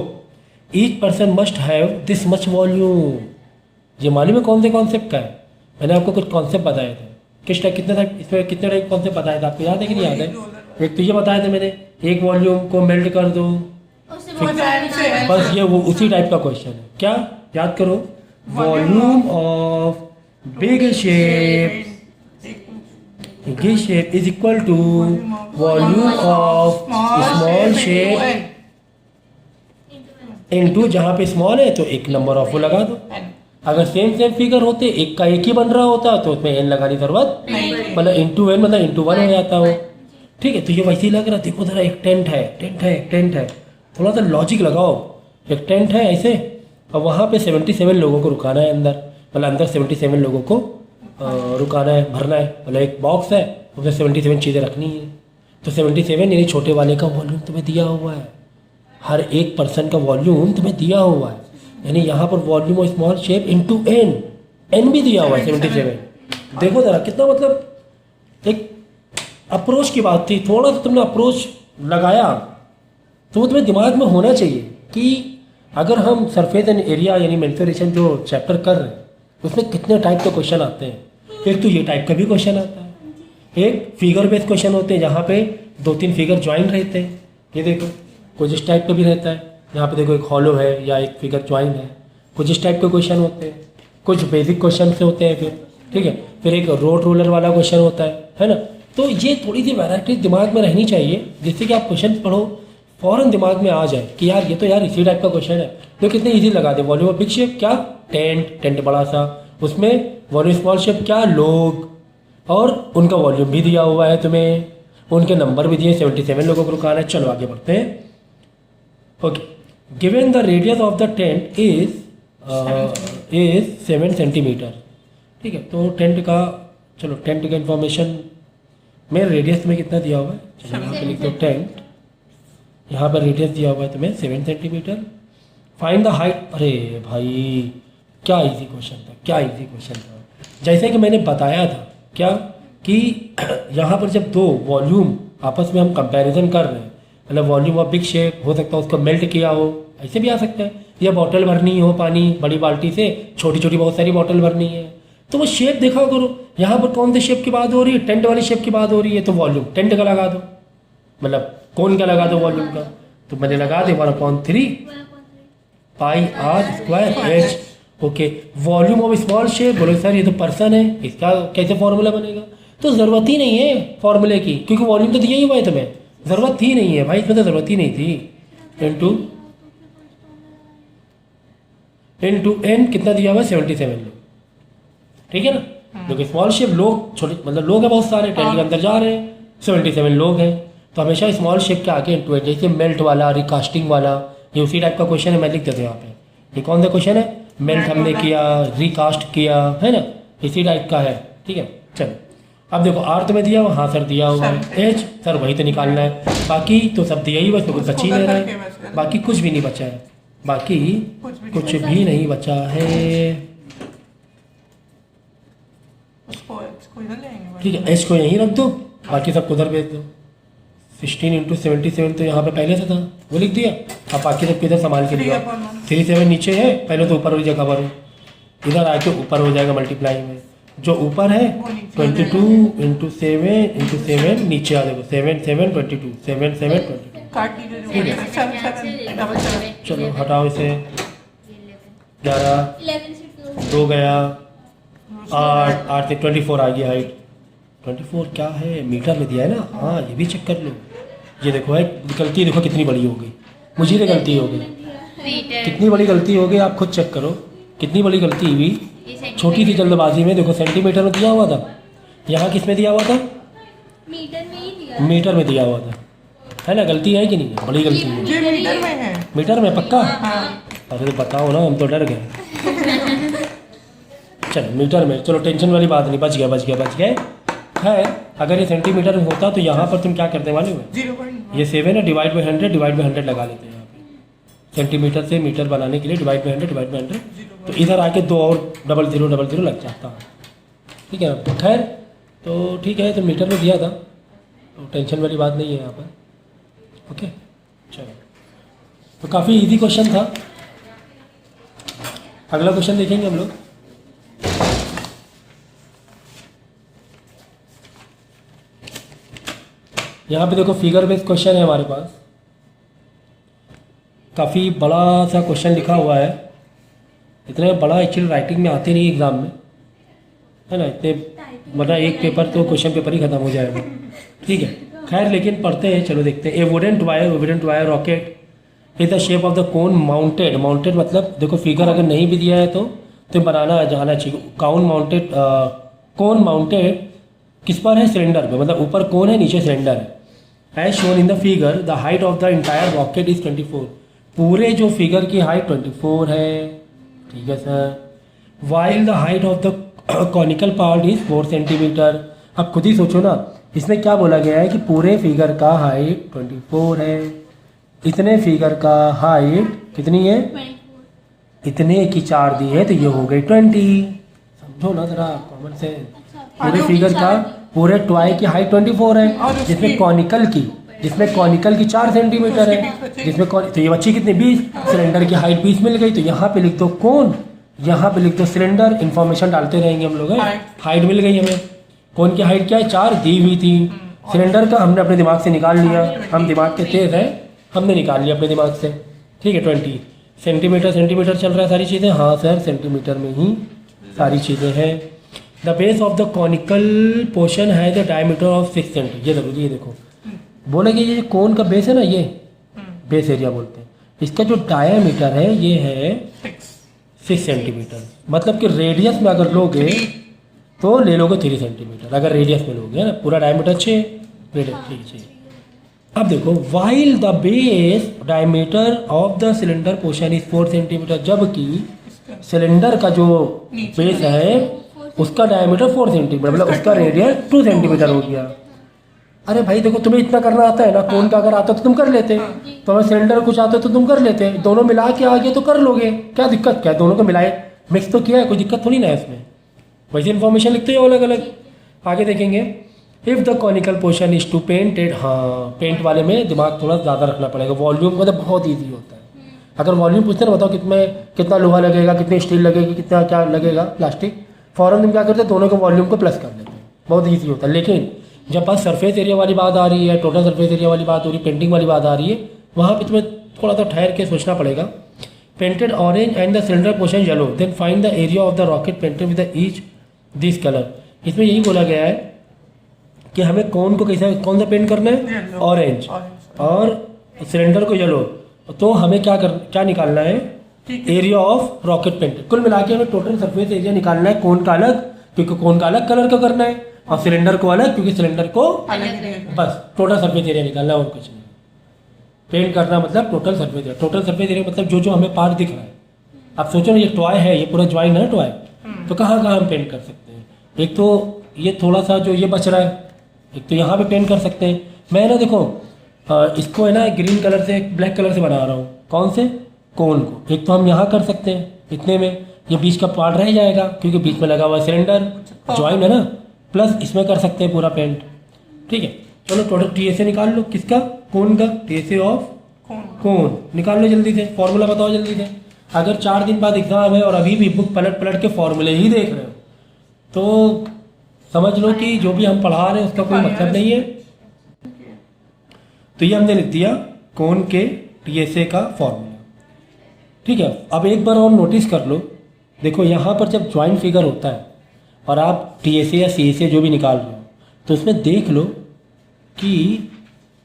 Each person must have this much volume. ये मालूम है कौन से कॉन्सेप्ट का है? मैंने आपको कुछ कॉन्सेप्ट बताए थे। किस टाइप कितने टाइप इसमें कितने टाइप कॉन्सेप्ट बताए थे आपको याद है कि नहीं याद है? एक तो ये बताया था मैंने, एक वॉल्यूम को मेल्ट कर दो, बस ये वो उसी टाइप का क्वेश्चन है। क्या याद करो? Volume of big shape is equal to volume of small shape into, जहाँ पे स्मॉल है तो एक नंबर ऑफ वो लगा दो। अगर सेम फिगर होते, एक का एक ही बन रहा होता तो उसमें एन लगाने की जरूरत मतलब इंटू एन मतलब इंटू 1 हो जाता हो, ठीक है। तो ये वैसे ही लग रहा, देखो जरा, एक टेंट है, थोड़ा सा लॉजिक लगाओ। एक टेंट है ऐसे, और वहाँ पे 77 लोगों को रुकाना है अंदर, मतलब अंदर 77 लोगों को रुकाना है, भरना है। मतलब एक बॉक्स है, उसमें 77 चीज़ें रखनी है। तो 77 यानी छोटे वाले का वॉल्यूम तुम्हें दिया हुआ है, हर एक पर्सन का वॉल्यूम तुम्हें दिया हुआ है। यानी यहाँ पर volume of small shape into n भी दिया हुआ है 77। देखो जरा कितना, मतलब एक अप्रोच की बात थी, थोड़ा सा तुमने अप्रोच लगाया तो वो तुम्हें दिमाग में होना चाहिए कि अगर हम सरफेस एंड एरिया यानी मेंसुरेशन जो चैप्टर कर रहे हैं उसमें कितने टाइप के क्वेश्चन आते हैं। एक तो ये टाइप का भी क्वेश्चन आता है, एक फिगर बेस्ड क्वेश्चन होते हैं जहाँ पे 2-3 फिगर ज्वाइन रहते हैं। ये देखो कुछ इस टाइप का भी रहता है, यहाँ पे देखो एक हॉलो है या एक फिगर ज्वाइन है, कुछ इस टाइप के क्वेश्चन होते हैं। कुछ बेसिक क्वेश्चन से होते हैं फिर, ठीक है। फिर एक रोड रोलर वाला क्वेश्चन होता है ना। तो ये थोड़ी सी वैरायटी दिमाग में रहनी चाहिए, जिससे कि आप क्वेश्चन पढ़ो फौरन दिमाग में आ जाए कि यार ये तो यार इसी टाइप का क्वेश्चन है। तो कितने इजी लगा दे। वॉल्यूम ऑफ बिग शेप क्या? टेंट बड़ा सा, उसमें वॉल्यूम स्मॉल शेप क्या? लोग, और उनका वॉल्यूम भी दिया हुआ है तुम्हें, उनके नंबर भी दिए, 77 लोगों को रुकाना है। चलो आगे बढ़ते हैं। Okay, given the radius of the tent is 7 centimetre, ठीक है। तो टेंट का, चलो टेंट का इंफॉर्मेशन में रेडियस में कितना दिया हुआ है, चलो यहाँ पे लिख दो टेंट, यहाँ पर रेडियस दिया हुआ है तुम्हें 7 सेंटीमीटर। Find the height. अरे भाई क्या इजी क्वेश्चन था, क्या इजी क्वेश्चन था। जैसे कि मैंने बताया था क्या कि यहाँ पर जब दो वॉल्यूम आपस में हम कंपैरिजन कर रहे हैं, मतलब वॉल्यूम ऑफ बिग शेप हो सकता है उसको मेल्ट किया हो, ऐसे भी आ सकता है, या बॉटल भरनी हो पानी बड़ी बाल्टी से, छोटी छोटी बहुत सारी बॉटल भरनी है, तो वो शेप देखा करो। यहाँ पर कौन से शेप की बात हो रही है? टेंट वाली शेप की बात हो रही है, तो वॉल्यूम टेंट का लगा दो, मतलब कौन का लगा दो वॉल्यूम का, तो मैंने लगा दे 1/3 pi are square H. Okay, volume of small shape, बोलो सर ये तो पर्सन है, इसका कैसे फॉर्मूला बनेगा? तो ज़रूरत ही नहीं है फॉर्मूले की, क्योंकि वॉल्यूम तो दिया ही हुआ है तुम्हें, ज़रूरत ही नहीं है भाई, इसमें तो ज़रूरत ही नहीं थी। इनटू एन कितना दिया हुआ है? 77 लोग, ठीक है ना। क्योंकि स्मॉल शेप लोग छोटे, मतलब लोग हैं बहुत सारे, टेंट के अंदर जा रहे हैं, 77 लोग हैं, तो हमेशा स्मॉल शेप के आगे इनटू एन। जैसे मेल्ट वाला, रिकास्टिंग वाला, ये उसी टाइप का क्वेश्चन है, मैं लिख देता हूँ यहाँ पे। ये कौन सा क्वेश्चन है? मेल्ट हमने किया, रिकास्ट किया, है ना, इसी टाइप का है, ठीक है। चलो अब देखो आर तुम्हें दिया हुआ, हाँ सर दिया हुआ है, एच सर वही तो निकालना है, बाकी तो सब दिया ही, बस कुछ बच ही नहीं रहा है, बाकी कुछ भी नहीं बचा है, बाकी कुछ भी नहीं बचा है, ठीक है। एच को यहीं रख दो, बाकी सब उधर भेज दो। 16 × 77 तो यहाँ पे पहले से था, वो लिख दिया। अब बाकी सब किधर संभाल के लिया, 37 नीचे है, पहले तो ऊपर वाली जगह पर, इधर आके ऊपर हो जाएगा मल्टीप्लाई में, जो ऊपर है 22 × 7 नीचे आ देखो 7 7 22 7 7 22, ठीक है। चलो हटाओ इसे, 11 2 गया, 8 से 24 आ गया हाइट। 24 क्या है, मीटर में दिया है ना, हाँ ये भी चेक कर लो। ये देखो है गलती, देखो कितनी बड़ी हो गई, मुझे तो गलती हो गई, कितनी बड़ी गलती हो गई, आप खुद चेक करो कितनी बड़ी गलती हुई, छोटी सी जल्दबाजी में। देखो सेंटीमीटर में दिया हुआ था, यहाँ किस में दिया हुआ था? मीटर में दिया हुआ था, है ना। गलती है कि नहीं है? बड़ी गलती है। मीटर में है, मीटर में पक्का? हाँ। अरे बताओ ना, हम तो डर गए। चलो मीटर में, चलो टेंशन वाली बात नहीं, बच गया। है। अगर ये सेंटीमीटर में होता तो यहाँ पर तुम क्या करते मालूम है, 0.1 ये 7 है, डिवाइड बाई 100 लगा लेते हैं यहाँ पे। सेंटीमीटर से मीटर बनाने के लिए डिवाइड बाई 100 तो इधर आके 2 और 00 लग जाता है। ठीक है ना। खैर तो ठीक है, तो मीटर में दिया था तो टेंशन वाली बात नहीं है यहाँ पर। ओके चलो, तो काफ़ी इजी क्वेश्चन था। अगला क्वेश्चन देखेंगे हम लोग। यहाँ पे देखो फिगर बेस्ड क्वेश्चन है हमारे पास, काफ़ी बड़ा सा क्वेश्चन लिखा हुआ है। इतना बड़ा एक्चुअली राइटिंग में आते नहीं एग्ज़ाम में, है ना, इतने वरना एक पेपर तो क्वेश्चन पेपर ही खत्म हो जाएगा। ठीक है, खैर लेकिन पढ़ते हैं, चलो देखते हैं। A wooden wire rocket is the shape of the cone mounted मतलब देखो फिगर अगर नहीं भी दिया है तो बनाना जाना चाहिए। कोन माउंटेड किस पर है, सिलेंडर पे, मतलब ऊपर कोन है नीचे सिलेंडर है। As shown in the figure the height of the entire rocket is 24। पूरे जो फिगर की हाइट 24 है। ठीक है sir. While the height of the conical part is 4 centimetre. अब खुद ही सोचो ना, इसमें क्या बोला गया है कि पूरे फिगर का हाइट 24 है, इतने फिगर का हाइट कितनी है, 24। इतने की 4 दी है तो ये हो गई 20। समझो ना जरा कॉमन सेंस। पूरे फिगर का पूरे टॉय की हाइट 24 है, जिसमें कॉनिकल की 4 सेंटीमीटर है, जिसमें तो ये बच्ची कितनी 20, सिलेंडर की हाइट 20 मिल गई। तो यहाँ पे लिख दो कोन, यहाँ पे लिख दो सिलेंडर, इन्फॉर्मेशन डालते रहेंगे हम लोग। हाइट मिल गई हमें, कोन की हाइट क्या है 4 दी हुई थी, सिलेंडर का हमने अपने दिमाग से निकाल लिया, हम दिमाग के तेज हैं, हमने निकाल लिया अपने दिमाग से। ठीक है 20 सेंटीमीटर चल रहा है सारी चीज़ें। हाँ सर, सेंटीमीटर में ही सारी चीज़ें हैं। The base of the conical portion है द डायमीटर ऑफ 6 सेंटी। ये जरूरी है, देखो बोले कि ये कोन का बेस है ना, ये बेस एरिया बोलते हैं, इसका जो डायमीटर है ये है 6 सेंटीमीटर। मतलब कि रेडियस में अगर लोगे तो ले लोगे 3 सेंटीमीटर, अगर रेडियस में लोगे, है ना। पूरा डायमीटर 6, रेडियस 3 चाहिए। अब देखो while the base diameter of the cylinder portion is 4 centimetre, जबकि सिलेंडर का जो बेस है उसका डायमीटर 4 सेंटीमीटर, मतलब उसका रेडियस 2 सेंटीमीटर हो गया। अरे भाई देखो, तुम्हें इतना करना आता है ना, कोन का अगर आता तो तुम कर लेते, तुम्हें सिलेंडर कुछ आता तो तुम कर लेते, दोनों मिला के आ गए तो कर लोगे, क्या दिक्कत क्या है, दोनों को मिलाए मिक्स तो किया है, कोई दिक्कत थोड़ी ना है इसमें। वैसे इन्फॉर्मेशन लिखते हो अलग अलग। आगे देखेंगे, if the conical portion is to painted. हाँ, पेंट वाले में दिमाग थोड़ा ज़्यादा रखना पड़ेगा, वॉल्यूम का तो बहुत ईजी होता है। अगर वॉल्यूम पूछते ना, बताओ कितना लोहा लगेगा, कितनी स्टील लगेगी, कितना क्या लगेगा प्लास्टिक, फ़ौरन तुम क्या करते हैं, दोनों के वॉल्यूम को प्लस कर देते हैं, बहुत ईजी होता है। लेकिन जब पास सरफेस एरिया वाली बात आ रही है, टोटल सरफेस एरिया वाली बात हो रही है, पेंटिंग वाली बात आ रही है, वहाँ पे तुम्हें थोड़ा सा ठहर के सोचना पड़ेगा। Painted orange and the cylinder portion yellow, then find the area of the rocket painted with each this colour. इसमें यही बोला गया है कि हमें कौन सा पेंट करना है, ऑरेंज, और सिलेंडर को येलो। तो हमें क्या निकालना है, एरिया ऑफ रॉकेट पेंट। कुल मिला के हमें टोटल सरफेस एरिया निकालना है, कोन का अलग क्योंकि कोन का अलग कलर का करना है, और सिलेंडर को अलग क्योंकि सिलेंडर को बस टोटल सरफेस एरिया निकालना है और कुछ नहीं। पेंट करना मतलब total surface area, total surface area मतलब जो हमें पार्ट दिख रहा है। अब सोचो ना, ये टॉय है, ये पूरा ज्वाइन है टॉय, तो कहाँ हम पेंट कर सकते हैं। एक तो ये थोड़ा सा जो ये बच रहा है, एक तो यहाँ पे पेंट कर सकते हैं। मैं ना देखो इसको है ना ग्रीन कलर से ब्लैक कलर से बना रहा हूँ, कौन से, कोन को। एक तो हम यहाँ कर सकते हैं, इतने में ये बीच का पार्ट रह जाएगा क्योंकि बीच में लगा हुआ है सिलेंडर, ज्वाइन है ना, प्लस इसमें कर सकते हैं पूरा पेंट। ठीक है, चलो टोटल TSA निकाल लो, किसका, कोन का, TSA ऑफ कोन निकाल लो जल्दी से, फॉर्मूला बताओ जल्दी से। अगर 4 दिन बाद एग्जाम है और अभी भी बुक पलट के फॉर्मूले ही देख रहे हो तो समझ लो कि जो भी हम पढ़ा रहे हैं उसका कोई मतलब नहीं है। तो ये हमने लिख दिया कोन के TSA का फॉर्मूला। ठीक है, अब एक बार और नोटिस कर लो, देखो यहाँ पर जब ज्वाइंट फिगर होता है और आप TSA या CSA जो भी निकाल रहे हो तो उसमें देख लो कि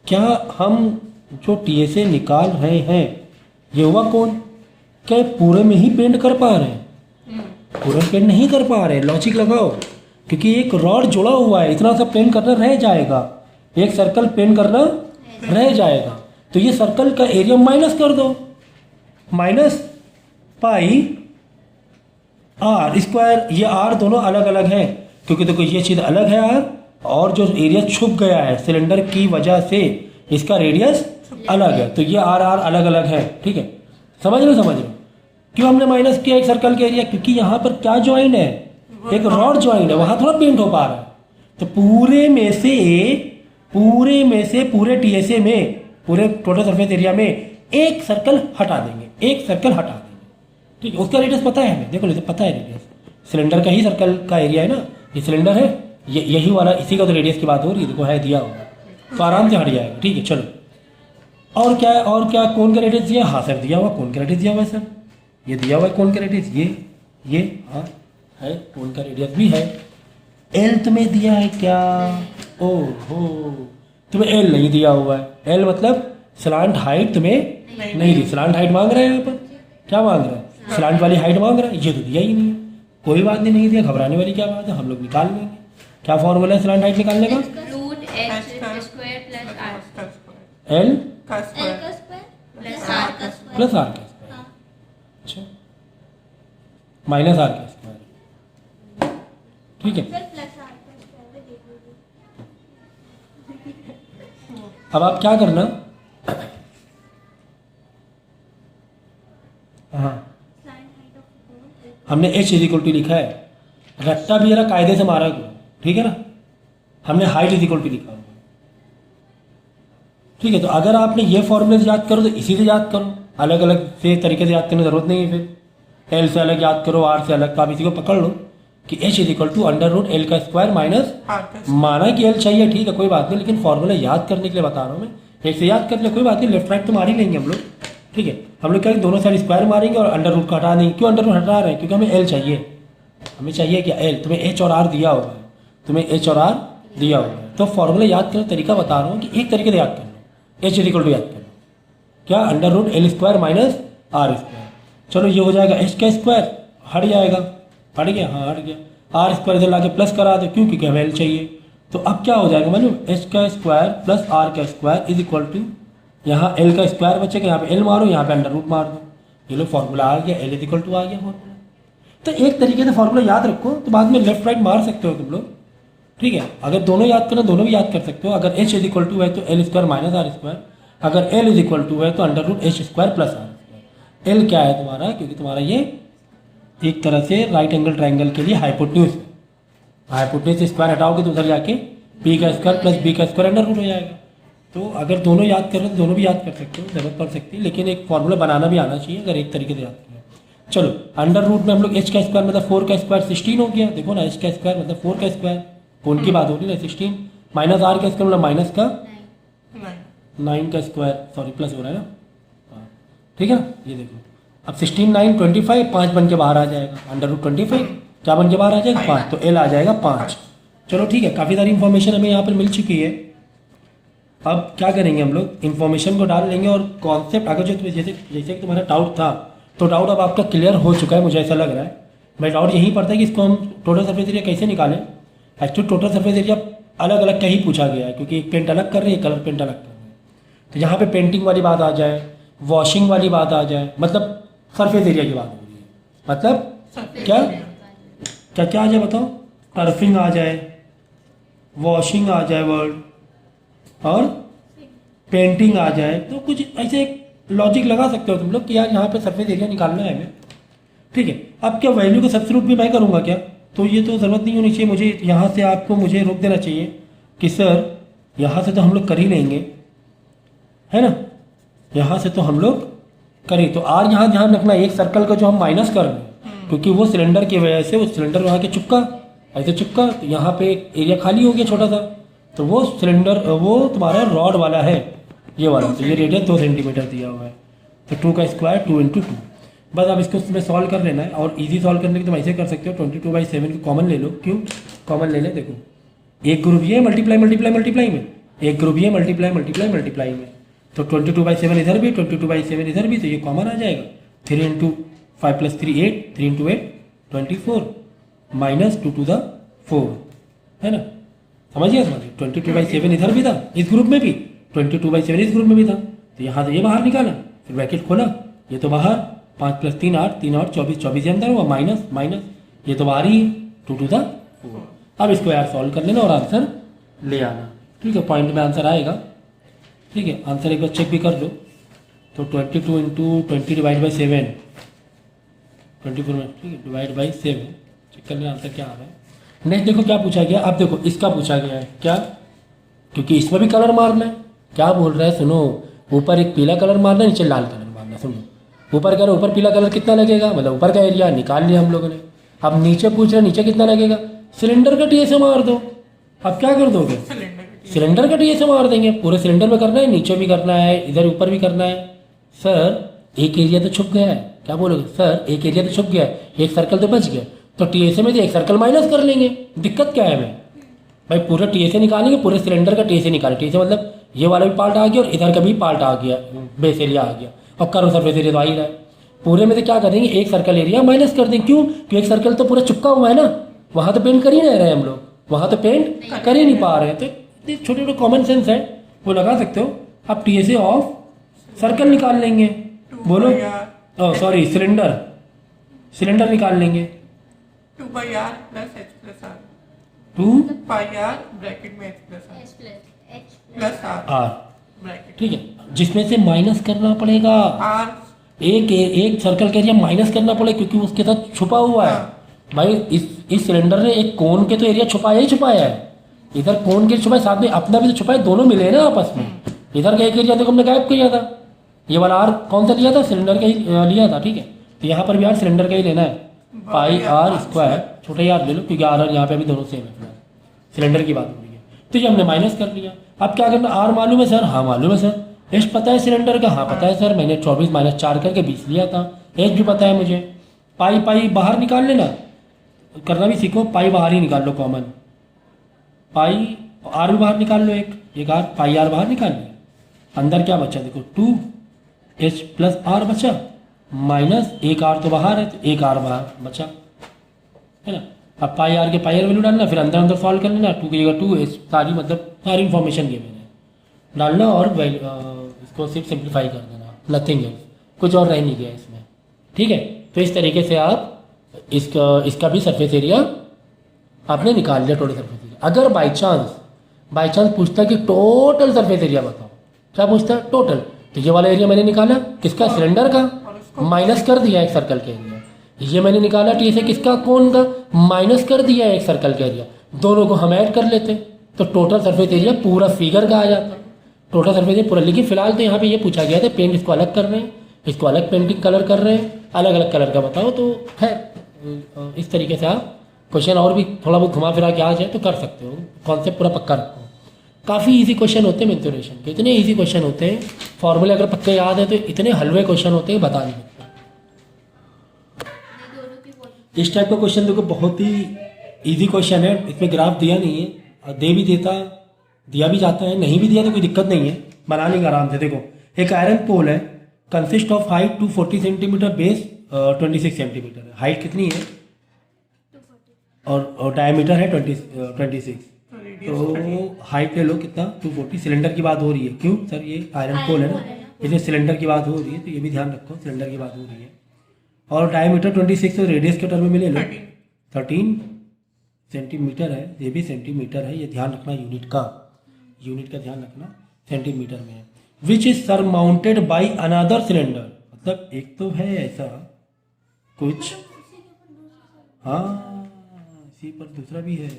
क्या हम जो TSA निकाल रहे हैं ये हुआ कौन, क्या पूरे में ही पेंट कर पा रहे हैं, पूरे पेंट नहीं कर पा रहे। लॉजिक लगाओ, क्योंकि एक रॉड जुड़ा हुआ है, इतना सा पेंट करना रह जाएगा, एक सर्कल पेंट करना रह जाएगा। तो ये सर्कल का एरिया माइनस कर दो, माइनस पाई R स्क्वायर। ये R दोनों अलग अलग हैं क्योंकि देखो ये चीज़ अलग है R और जो एरिया छुप गया है सिलेंडर की वजह से इसका रेडियस अलग है, तो ये आर आर अलग अलग है। ठीक है, समझ रहे हो? क्यों हमने माइनस किया एक सर्कल के एरिया? क्योंकि यहाँ पर क्या ज्वाइन है, एक रॉड ज्वाइन है, वहाँ थोड़ा पेंट हो पा रहा है। तो पूरे टीएसए में, पूरे टोटल सरफेस एरिया में एक सर्कल हटा देंगे, ठीक है। उसका रेडियस पता है हमें, देखो जैसे पता है रेडियस, सिलेंडर का ही सर्कल का एरिया है ना, ये सिलेंडर है, यही वाला, इसी का तो रेडियस की बात हो रही है, देखो है दिया होगा, तो आराम से हट जाएगा। ठीक है, चलो और क्या है, और क्या कोन का रेडियस दिया? हाँ सर दिया हुआ, कोन का रेडियस दिया हुआ है सर, ये दिया हुआ है कोन का रेडियस, ये हाँ है, कोन का रेडियस भी है। एल तुम्हें दिया है क्या? ओहो, तुम्हें एल नहीं दिया हुआ है। एल मतलब स्लांट हाइट तुम्हें नहीं दी, स्लांट हाइट मांग रहे हैं यहाँ पर, क्या मांग रहा है? स्लांट वाली हाइट मांग रहा है, ये तो दिया ही नहीं है। कोई बात नहीं दिया, घबराने वाली क्या बात है, हम लोग निकाल लेंगे। क्या फॉर्मूला है स्लांट हाइट निकालने का? Root H square plus r l का स्क्वायर प्लस आर का स्क्वायर प्लस आर का स्क्वायर, अच्छा माइनस आर का स्क्वायर, ठीक है। अब आप क्या करना, हाँ हमने h इजिकल टू लिखा है, रट्टा भी जरा कायदे से मारा करो, ठीक है ना। हमने हाइट इजिकल टू लिखा हुआ, ठीक है। तो अगर आपने ये फॉर्मूले याद करो तो इसी से याद करो, अलग अलग से तरीके से याद करने की जरूरत नहीं है। फिर एल से अलग याद करो, आर से अलग, तो आप इसी को पकड़ लो कि h is equal to under root l का स्क्वायर माइनस, माना कि एल चाहिए, ठीक है कोई बात नहीं, लेकिन फॉर्मूला याद करने के लिए बता रहा हूँ मैं, एक से याद कर ले कोई बात नहीं, लेफ्ट राइट तो मार ही लेंगे हम लोग, ठीक है। हम लोग क्या दोनों साइड स्क्वायर मारेंगे और अंडर रूट को हटा देंगे। क्यों अंडर रूट हटा रहे हैं? क्योंकि हमें एल चाहिए, हमें चाहिए क्या? एल। तुम्हें एच और आर दिया हुआ है, तुम्हें एच और आर दिया हुआ है, तो फॉर्मूला याद करने तरीका बता रहा हूँ कि एक तरीके से याद कर लो, एच इजिकल टू याद कर लो, क्या under root L square minus R square. चलो ये हो जाएगा, एच का स्क्वायर हट जाएगा, हट गया, हाँ हट गया, आर स्क्वायर इधर लाके प्लस करा दो, क्यों? क्योंकि हमें एल चाहिए। तो अब क्या हो जाएगा मालूम, एच का स्क्वायर प्लस आर का स्क्वायर इज इक्वल टू, यहाँ एल का स्क्वायर बचेगा, यहाँ पे एल मारो, यहाँ पे अंडर रूट मार दो, ये लो फॉर्मूला आ गया, एल इज इक्वल टू आ गया फॉर्मूला। तो एक तरीके से फॉर्मूला याद रखो, तो बाद में लेफ्ट राइट मार सकते हो तुम लोग, ठीक है। अगर दोनों याद करना, दोनों भी याद कर सकते हो। अगर एच इज इक्वल टू है तो L square minus R square, अगर एल इज इक्वल टू है तो under root H square plus R square. L क्या है तुम्हारा? क्योंकि तुम्हारा ये एक तरह से राइट एंगल ट्राइंगल के लिए हाइपोटेन्यूज है, हाइपोटेन्यूज से स्क्वायर हटाओगे तो उधर जाके पी का स्क्वायर प्लस बी का स्क्वायर अंडर रूट हो जाएगा। तो अगर दोनों याद कर रहे हो तो दोनों भी याद कर सकते हो, जरूरत पड़ सकती है, लेकिन एक फॉर्मूला बनाना भी आना चाहिए अगर एक तरीके से याद करें। चलो अंडर रूट में हम लोग एच का स्क्वायर मतलब 4 का स्क्वायर 16 हो गया, देखो ना, एच का स्क्वायर मतलब 4 का स्क्वायर, कौन की बात हो रही है ना, 16 माइनस आर का स्क्वायर मतलब माइनस का 9 का स्क्वायर, सॉरी प्लस हो रहा है ना, ठीक है। ये देखो अब 16 9 25, 5 बन के बाहर आ जाएगा, अंडर रूट 25 क्या बन के बाहर आ जाएगा? 5, तो एल आ जाएगा 5। चलो ठीक है, काफ़ी सारी इन्फॉर्मेशन हमें यहाँ पर मिल चुकी है। अब क्या करेंगे हम लोग, इन्फॉर्मेशन को डाल लेंगे और कॉन्सेप्ट अगर जो तुम्हें जैसे कि तुम्हारा डाउट था, तो डाउट अब आपका क्लियर हो चुका है, मुझे ऐसा लग रहा है। मेरा डाउट यही पड़ता है कि इसको हम टोटल सरफेस एरिया कैसे निकालें। एक्चुअली टोटल सरफेस एरिया अलग अलग का ही पूछा गया है, क्योंकि एक पेंट अलग कर रही है, कलर पेंट अलग कर रही है। तो यहाँ पे पेंटिंग वाली बात आ जाए, वॉशिंग वाली बात आ जाए, मतलब सरफेस एरिया की बात हो रही है, मतलब क्या क्या क्या आ जाए बताओ, टर्फिंग आ जाए, वॉशिंग आ जाए वर्ड, और पेंटिंग आ जाए, तो कुछ ऐसे लॉजिक लगा सकते हो तुम लोग कि यार यहाँ पे सरफेस एरिया निकालना है हमें, ठीक है। अब क्या वैल्यू का सब्स्टिट्यूट भी मैं करूँगा क्या? तो ये तो ज़रूरत नहीं होनी चाहिए, मुझे यहाँ से आपको मुझे रोक देना चाहिए कि सर यहाँ से तो हम लोग कर ही लेंगे, है ना, यहाँ से तो हम लोग करें। तो आर यहाँ ध्यान रखना, एक सर्कल का जो हम माइनस कर रहे हैं, क्योंकि वो सिलेंडर की वजह से, वो सिलेंडर वहाँ के चिपका, ऐसे चिपका, तो यहाँ पे एक एरिया खाली हो गया छोटा सा, तो वो सिलेंडर वो तुम्हारा रॉड वाला है, ये वाला, तो ये रेडियस 2 सेंटीमीटर दिया हुआ है, तो 2 का स्क्वायर 2 × 2। बस अब इसको उसमें सॉल्व कर लेना है, और इजी सॉल्व करने की तुम ऐसे कर सकते हो, 22/7 को कॉमन ले लो। क्यों कॉमन ले लें? देखो एक ग्रुप ये मल्टीप्लाई मल्टीप्लाई मल्टीप्लाई में, एक ग्रुप ये मल्टीप्लाई मल्टीप्लाई मल्टीप्लाई में, तो 22/7 इधर भी, 22/7 इधर भी, तो ये कॉमन आ जाएगा। 3 × 5 + 3 8, 3 × 8 24 माइनस 2 to the 4, है ना, समझिए 22/7 इधर भी था, इस ग्रुप में भी 22/7 इस ग्रुप में भी था, तो यहाँ से ये बाहर निकाला, फिर ब्रैकेट खोला, ये तो बाहर, 5 + 3 8, 3 8 24, 24 के अंदर हुआ, माइनस माइनस ये तो बाहर ही है, 2 to the 4। अब इसको यार सॉल्व कर लेना और आंसर ले आना। ठीक है, पॉइंट में आंसर आएगा। ठीक है, आंसर एक बार चेक भी कर लो। तो 22 इंटू 20 डिवाइड बाई 7, 24 में, ठीक है, डिवाइड बाई 7, चेक कर लें आंसर क्या आ रहा है। नेक्स्ट देखो क्या पूछा गया। अब देखो इसका पूछा गया है क्या, क्योंकि इसमें भी कलर मारना है। क्या बोल रहा है सुनो, ऊपर एक पीला कलर मारना है, नीचे लाल कलर मारना है। सुनो, ऊपर कह रहे ऊपर पीला कलर कितना लगेगा, मतलब ऊपर का एरिया निकाल लिया हम लोगों ने। अब नीचे पूछ रहे नीचे कितना लगेगा, सिलेंडर का टीए से मार दो। अब क्या कर दोगे, सिलेंडर का टीए से मार देंगे। पूरे सिलेंडर में करना है, नीचे भी करना है, इधर ऊपर भी करना है। सर एक एरिया तो छुप गया है, क्या बोलोगे सर एक एरिया तो छुप गया है, एक सर्कल तो बच गया, तो टीएसए में तो एक सर्कल माइनस कर लेंगे, दिक्कत क्या है हमें भाई। पूरा टीएसए निकालेंगे, पूरे सिलेंडर का टीएसए निकालें। टीएसए मतलब ये वाला भी पार्ट आ गया और इधर का भी पार्ट आ गया, बेस एरिया आ गया, और कर्व सरफेस एरिया तो आ ही रहा है। पूरे में से क्या करेंगे, एक सर्कल एरिया माइनस कर देंगे। क्यों, क्योंकि एक सर्कल तो पूरा चिपका हुआ है ना, वहाँ तो पेंट कर ही नहीं रहे हम लोग, वहाँ तो पेंट कर ही नहीं पा रहे हैं। तो छोटे छोटे कॉमन सेंस है वो लगा सकते हो आप। टीएसए ऑफ सर्कल निकाल लेंगे, बोलो सॉरी सिलेंडर निकाल लेंगे। 2/r plus h plus r, 2 bracket में h plus r H plus H plus r R, bracket ठीक है, जिसमें से माइनस करना पड़ेगा। r एक सर्कल के एरिया माइनस करना पड़ेगा क्योंकि उसके साथ छुपा हुआ है। भाई इस सिलेंडर ने एक कोन के तो एरिया छुपाया ही छुपाया है, इधर कोन के छुपाए, साथ में अपना भी तो छुपाए, दोनों मिले हैं ना आपस में। इधर का एक एरिया देखो हमने गायब किया था, ये वाला आर कौन सा लिया था, सिलेंडर का ही लिया था। ठीक है, तो यहाँ पर भी आर सिलेंडर का ही लेना है, पाई आर स्क्वायर, छोटा ही आर ले लो क्योंकि आर और यहाँ पे भी दोनों सेम है, सिलेंडर की बात हो रही है। तो ये हमने माइनस कर लिया। अब क्या करना, आर मालूम है सर, हाँ मालूम है सर। एच पता है सिलेंडर का, हाँ पता है सर, मैंने 24 माइनस 4 करके 20 लिया था। एच भी पता है मुझे। पाई पाई बाहर निकाल लेना, करना भी सीखो, पाई बाहर ही निकाल लो कॉमन, पाई आर भी बाहर निकाल लो, एक आर, पाई आर बाहर निकाल लिया। अंदर क्या बचा देखो, 2h प्लस आर बचा, माइनस एक आर तो बाहर है तो एक आर बाहर बचा, है ना। अब पाई आर के पाई आर वैल्यू डालना, फिर अंदर अंदर सॉल्व कर लेना। 2 की जगह 2h, सारी मतलब सारी इन्फॉर्मेशन दी मैंने डालना, और इसको सिर्फ सिंप्लीफाई कर देना, नथिंग एल्स, कुछ और रह नहीं गया इसमें। ठीक है, तो इस तरीके से आप इसका भी सरफेस एरिया आपने निकाल लिया, टोटल सरफेस एरिया। अगर बाई चांस पूछता है कि टोटल सरफेस एरिया बताओ, क्या पूछता है टोटल, तो ये वाला एरिया मैंने निकाला किसका, सिलेंडर का, माइनस कर दिया एक सर्कल के एरिया। ये मैंने निकाला टी से किसका, कोन का, माइनस कर दिया एक सर्कल के एरिया। दोनों को हम ऐड कर लेते तो टोटल सरफेस एरिया पूरा फिगर का आ जाता, टोटल सरफेस एरिया पूरा। लेकिन फिलहाल तो यहाँ पे ये पूछा गया था, पेंट इसको अलग कर रहे हैं, इसको अलग पेंटिंग कलर कर रहे हैं, अलग अलग कलर का बताओ। तो खैर इस तरीके से आप क्वेश्चन और भी थोड़ा बहुत घुमा फिरा के आ जाए तो कर सकते हो, कॉन्सेप्ट पूरा पक्का रखो। काफ़ी इजी क्वेश्चन होते हैं मेंसुरेशन के, इतने इजी क्वेश्चन होते हैं, फॉर्मूले अगर पक्के याद है तो इतने हलवे क्वेश्चन होते हैं, बता नहीं सकते। इस टाइप का क्वेश्चन देखो बहुत ही इजी क्वेश्चन है, इसमें ग्राफ दिया नहीं है, और दिया भी जाता है, नहीं भी दिया तो कोई दिक्कत नहीं है, बना लेंगे आराम से। देखो एक आयरन पोल है, consist of height 240 centimetre, base 26 centimetre है। हाइट कितनी है और डायमीटर है 26, तो हाइट ले लो कितना 240। सिलेंडर की बात हो रही है, क्यों सर ये आयरन पोल है ना, इसलिए सिलेंडर की बात हो रही है, तो ये भी ध्यान रखो सिलेंडर की बात हो रही है। और डायमीटर 26 और रेडियस के टर्म में मिले लो 13 सेंटीमीटर है, ये भी सेंटीमीटर है, ये ध्यान रखना, यूनिट का ध्यान रखना, सेंटीमीटर में है। Which is surmounted by another cylinder, मतलब एक तो है ऐसा कुछ, हाँ इसी पर दूसरा भी है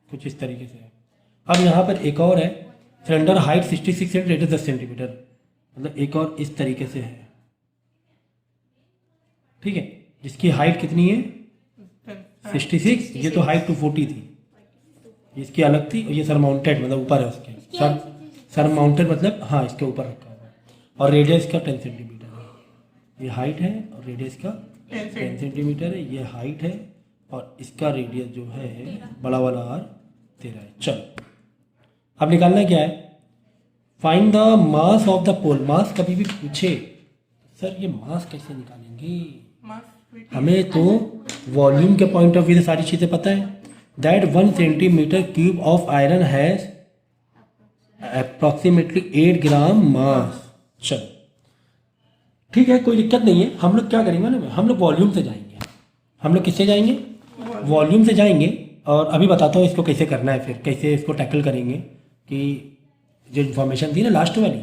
कुछ इस तरीके से। अब यहाँ पर एक और है, cylinder height 66 centimetre, radius 10 centimetre, मतलब एक और इस तरीके से है, ठीक है, जिसकी हाइट कितनी है 66, ये तो हाइट 240 थी, इसकी अलग थी, और ये सरमाउंटेड मतलब ऊपर है उसके, सरमाउंटेड मतलब हाँ इसके ऊपर रखा हुआ है, और रेडियस का 10 सेंटीमीटर है, ये हाइट है और रेडियस का 10 सेंटीमीटर है, ये हाइट है और इसका रेडियस जो है बड़ा वाला आर 13 है। चलो अब निकालना क्या है, find the mass of the pole. Mass कभी भी पूछे सर ये मास कैसे निकालेंगे, हमें तो वॉल्यूम के पॉइंट ऑफ व्यू से सारी चीज़ें पता है। That 1 centimetre cube of iron has approximately 8 ग्राम मास। चलो ठीक है, कोई दिक्कत नहीं है। हम लोग क्या करेंगे ना, हम लोग वॉल्यूम से जाएंगे। हम लोग किससे जाएंगे, वॉल्यूम से जाएंगे। और अभी बताता हूँ इसको कैसे करना है, फिर कैसे इसको टैकल करेंगे कि जो इन्फॉर्मेशन थी ना लास्ट वाली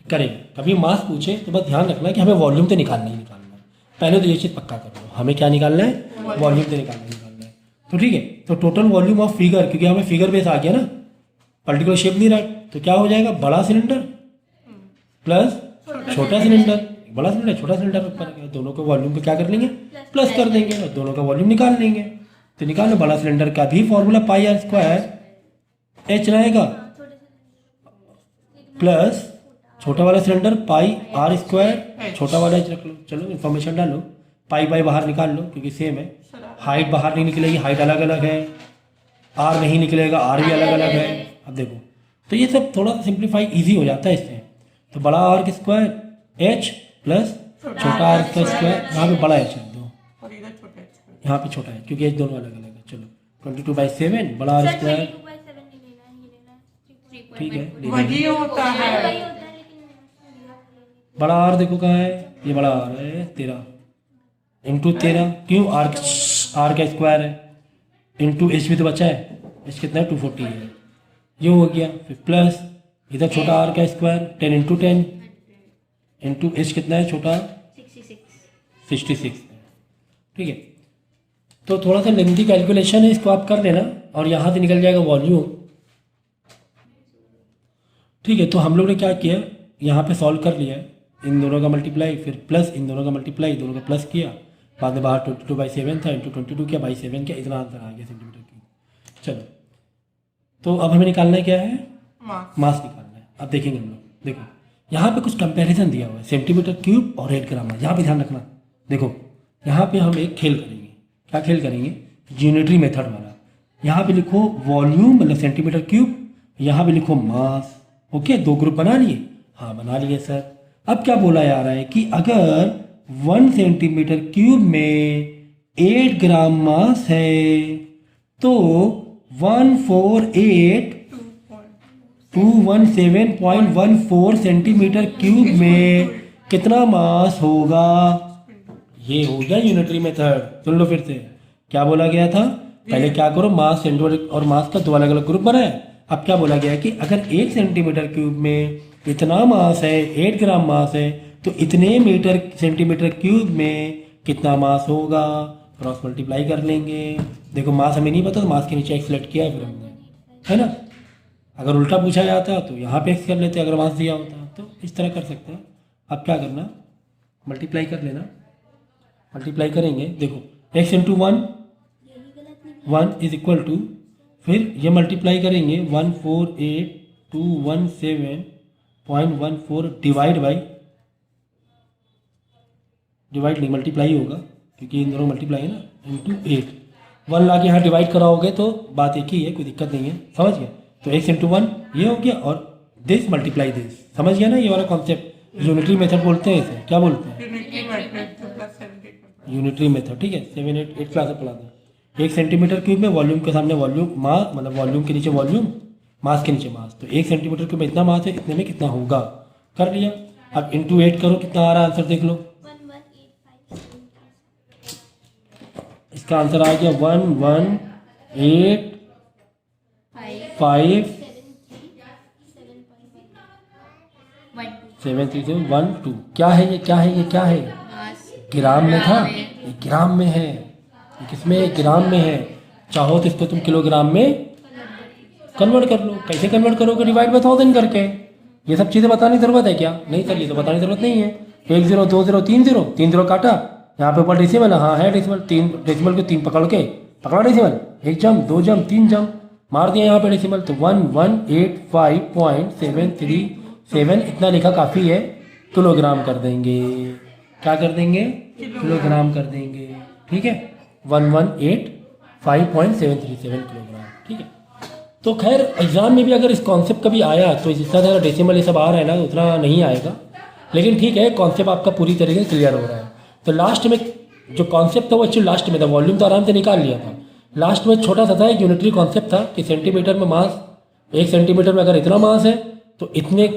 करेंगे। कभी मास पूछे तो बस ध्यान रखना कि हमें वॉल्यूम तो निकालना ही निकालना है। पहले तो ये चीज़ पक्का कर लो, हमें क्या निकालना है, वॉल्यूम तो निकालना है। तो ठीक है, तो टोटल वॉल्यूम ऑफ फिगर, क्योंकि हमें फिगर बेस आ गया ना, पर्टिकुलर शेप नहीं रहा, तो क्या हो जाएगा, बड़ा सिलेंडर प्लस छोटा सिलेंडर। बड़ा सिलेंडर छोटा सिलेंडर ऊपर, दोनों को वॉल्यूम को क्या कर लेंगे, प्लस कर देंगे और दोनों का वॉल्यूम निकाल लेंगे। तो निकालो, बड़ा सिलेंडर का भी formula pi are square H रहेगा प्लस छोटा वाला सिलेंडर पाई आर स्क्वायर, छोटा वाला एच रख लो। चलो इन्फॉर्मेशन डालो, पाई बाई बाहर निकाल लो क्योंकि सेम है। हाइट बाहर नहीं निकलेगी, हाइट अलग अलग है। आर नहीं निकलेगा, आर भी अलग अलग है। अब देखो, तो ये सब थोड़ा सा सिंप्लीफाई ईजी हो जाता है इससे। तो बड़ा आर का स्क्वायर एच प्लस छोटा आर का स्क्वायर, यहाँ पे बड़ा एच रख दो और इधर छोटा h। यहाँ पे छोटा है क्योंकि एच दोनों अलग अलग है। चलो 22/7 बड़ा आर स्क्वायर, ठीक है, ले वही लेंगे। होता है। बड़ा आर देखो कहाँ है, ये बड़ा आर है 13 इंटू 13, क्यों, आर का स्क्वायर है, इंटू एच भी तो बचा है, एच कितना है 240 है, ये हो गया। फिर प्लस इधर छोटा आर का स्क्वायर 10 इंटू 10 इंटू एच कितना है छोटा 66, ठीक है। तो थोड़ा सा लेंथी कैलकुलेशन है, इसको आप कर लेना और यहाँ से निकल जाएगा वॉल्यूम, ठीक है। तो हम लोग ने क्या किया, यहाँ पे सॉल्व कर लिया है, इन दोनों का मल्टीप्लाई, फिर प्लस इन दोनों का मल्टीप्लाई, दोनों का प्लस किया, बाद में बाहर 22/7 था, इंटू 22 किया, बाई 7 किया, इतना आंसर आ गया सेंटीमीटर क्यूब। चलो, तो अब हमें निकालना है क्या है, मास निकालना है। अब देखेंगे हम लोग, देखो यहाँ पे कुछ कंपैरिजन दिया हुआ है, सेंटीमीटर क्यूब और 8 ग्राम। यहाँ पे ध्यान रखना, देखो यहाँ पे हम एक खेल करेंगे। क्या खेल करेंगे, जियोमेट्री मेथड वाला। यहाँ पे लिखो वॉल्यूम मतलब सेंटीमीटर क्यूब, यहाँ पे लिखो मास। ओके, दो ग्रुप बना लिए, हाँ बना लिए सर। अब क्या बोला जा रहा है कि अगर 1 सेंटीमीटर क्यूब में 8 ग्राम मास है तो 217.14 सेंटीमीटर क्यूब में कितना मास होगा। ये हो गया यूनिटरी मेथड। सुन लो फिर से, क्या बोला गया था, पहले क्या करो, मास सेंटीमीटर और मास का दो अलग अलग ग्रुप बनाए। अब क्या बोला गया है कि अगर 1 सेंटीमीटर क्यूब में इतना मास है, 8 ग्राम मास है, तो इतने सेंटीमीटर क्यूब में कितना मास होगा। क्रॉस मल्टीप्लाई कर लेंगे। देखो मास हमें नहीं पता तो मास के नीचे एक्स सेलेक्ट किया है फिर हमने, है ना। अगर उल्टा पूछा जाता तो यहाँ पे एक्स कर लेते, अगर मास दिया होता तो इस तरह कर सकते हैं। अब क्या करना, मल्टीप्लाई कर लेना, मल्टीप्लाई करेंगे। देखो x into 1 is equal to, फिर ये मल्टीप्लाई करेंगे 148,217.14 डिवाइड नहीं मल्टीप्लाई होगा क्योंकि इन दोनों मल्टीप्लाई है ना, इंटू 8। 1 ला के यहाँ डिवाइड कराओगे तो बात एक ही है, कोई दिक्कत नहीं है, समझ गया। तो x इंटू 1 ये हो गया और दिस मल्टीप्लाई दिस, समझ गया ना। ये वाला कॉन्सेप्ट यूनिटरी मेथड बोलते हैं, इसे क्या बोलते हैं, यूनिटरी मेथड, ठीक है। 7, 8 क्लास में पढ़ा था। 1 सेंटीमीटर क्यूब में वॉल्यूम के सामने वॉल्यूम, मास मतलब वॉल्यूम के नीचे वॉल्यूम, मास के नीचे मास। तो 1 सेंटीमीटर क्यूब में इतना मास है, इतने में कितना होगा, कर लिया। अब इंटू 8 करो, कितना आ रहा है आंसर देख लो। इसका आंसर आ गया 118573.12। क्या है ये, क्या है ये, क्या है, ग्राम में था, ये ग्राम में है, ये किसमें है, ग्राम में है। चाहो तो इसको तुम किलोग्राम में कन्वर्ट कर लो। कैसे कन्वर्ट करोगे, डिवाइड बाय 1000 करके। ये सब चीज़ें बताने की जरूरत है क्या, नहीं सर ये तो बताने की जरूरत नहीं है। 1 0 2 0 3 0, 3 0 काटा, यहाँ पे ऊपर डेसिमल, हाँ है डेसिमल, 3 डेसिमल को 3 पकड़ के पकड़ा डेसिमल, 1 जम 2 जम 3 जम मार दिया यहाँ पे डेसिमल। तो 1185.737 इतना लिखा काफ़ी है, किलोग्राम कर देंगे। क्या कर देंगे, किलोग्राम कर देंगे, ठीक है। 1185.737 किलोग्राम, ठीक है। तो खैर एग्जाम में भी अगर इस कॉन्सेप्ट कभी आया तो जितना ज़्यादा डेसिमल ये सब आ रहा है ना उतना नहीं आएगा, लेकिन ठीक है कॉन्सेप्ट आपका पूरी तरीके से क्लियर हो रहा है। तो लास्ट में जो कॉन्सेप्ट था वो एक्चुअली लास्ट में था, वॉल्यूम तो आराम से निकाल लिया था। लास्ट में छोटा सा था, एक यूनिटरी कॉन्सेप्ट था कि सेंटीमीटर में मास, 1 सेंटीमीटर में अगर इतना मास है तो इतने,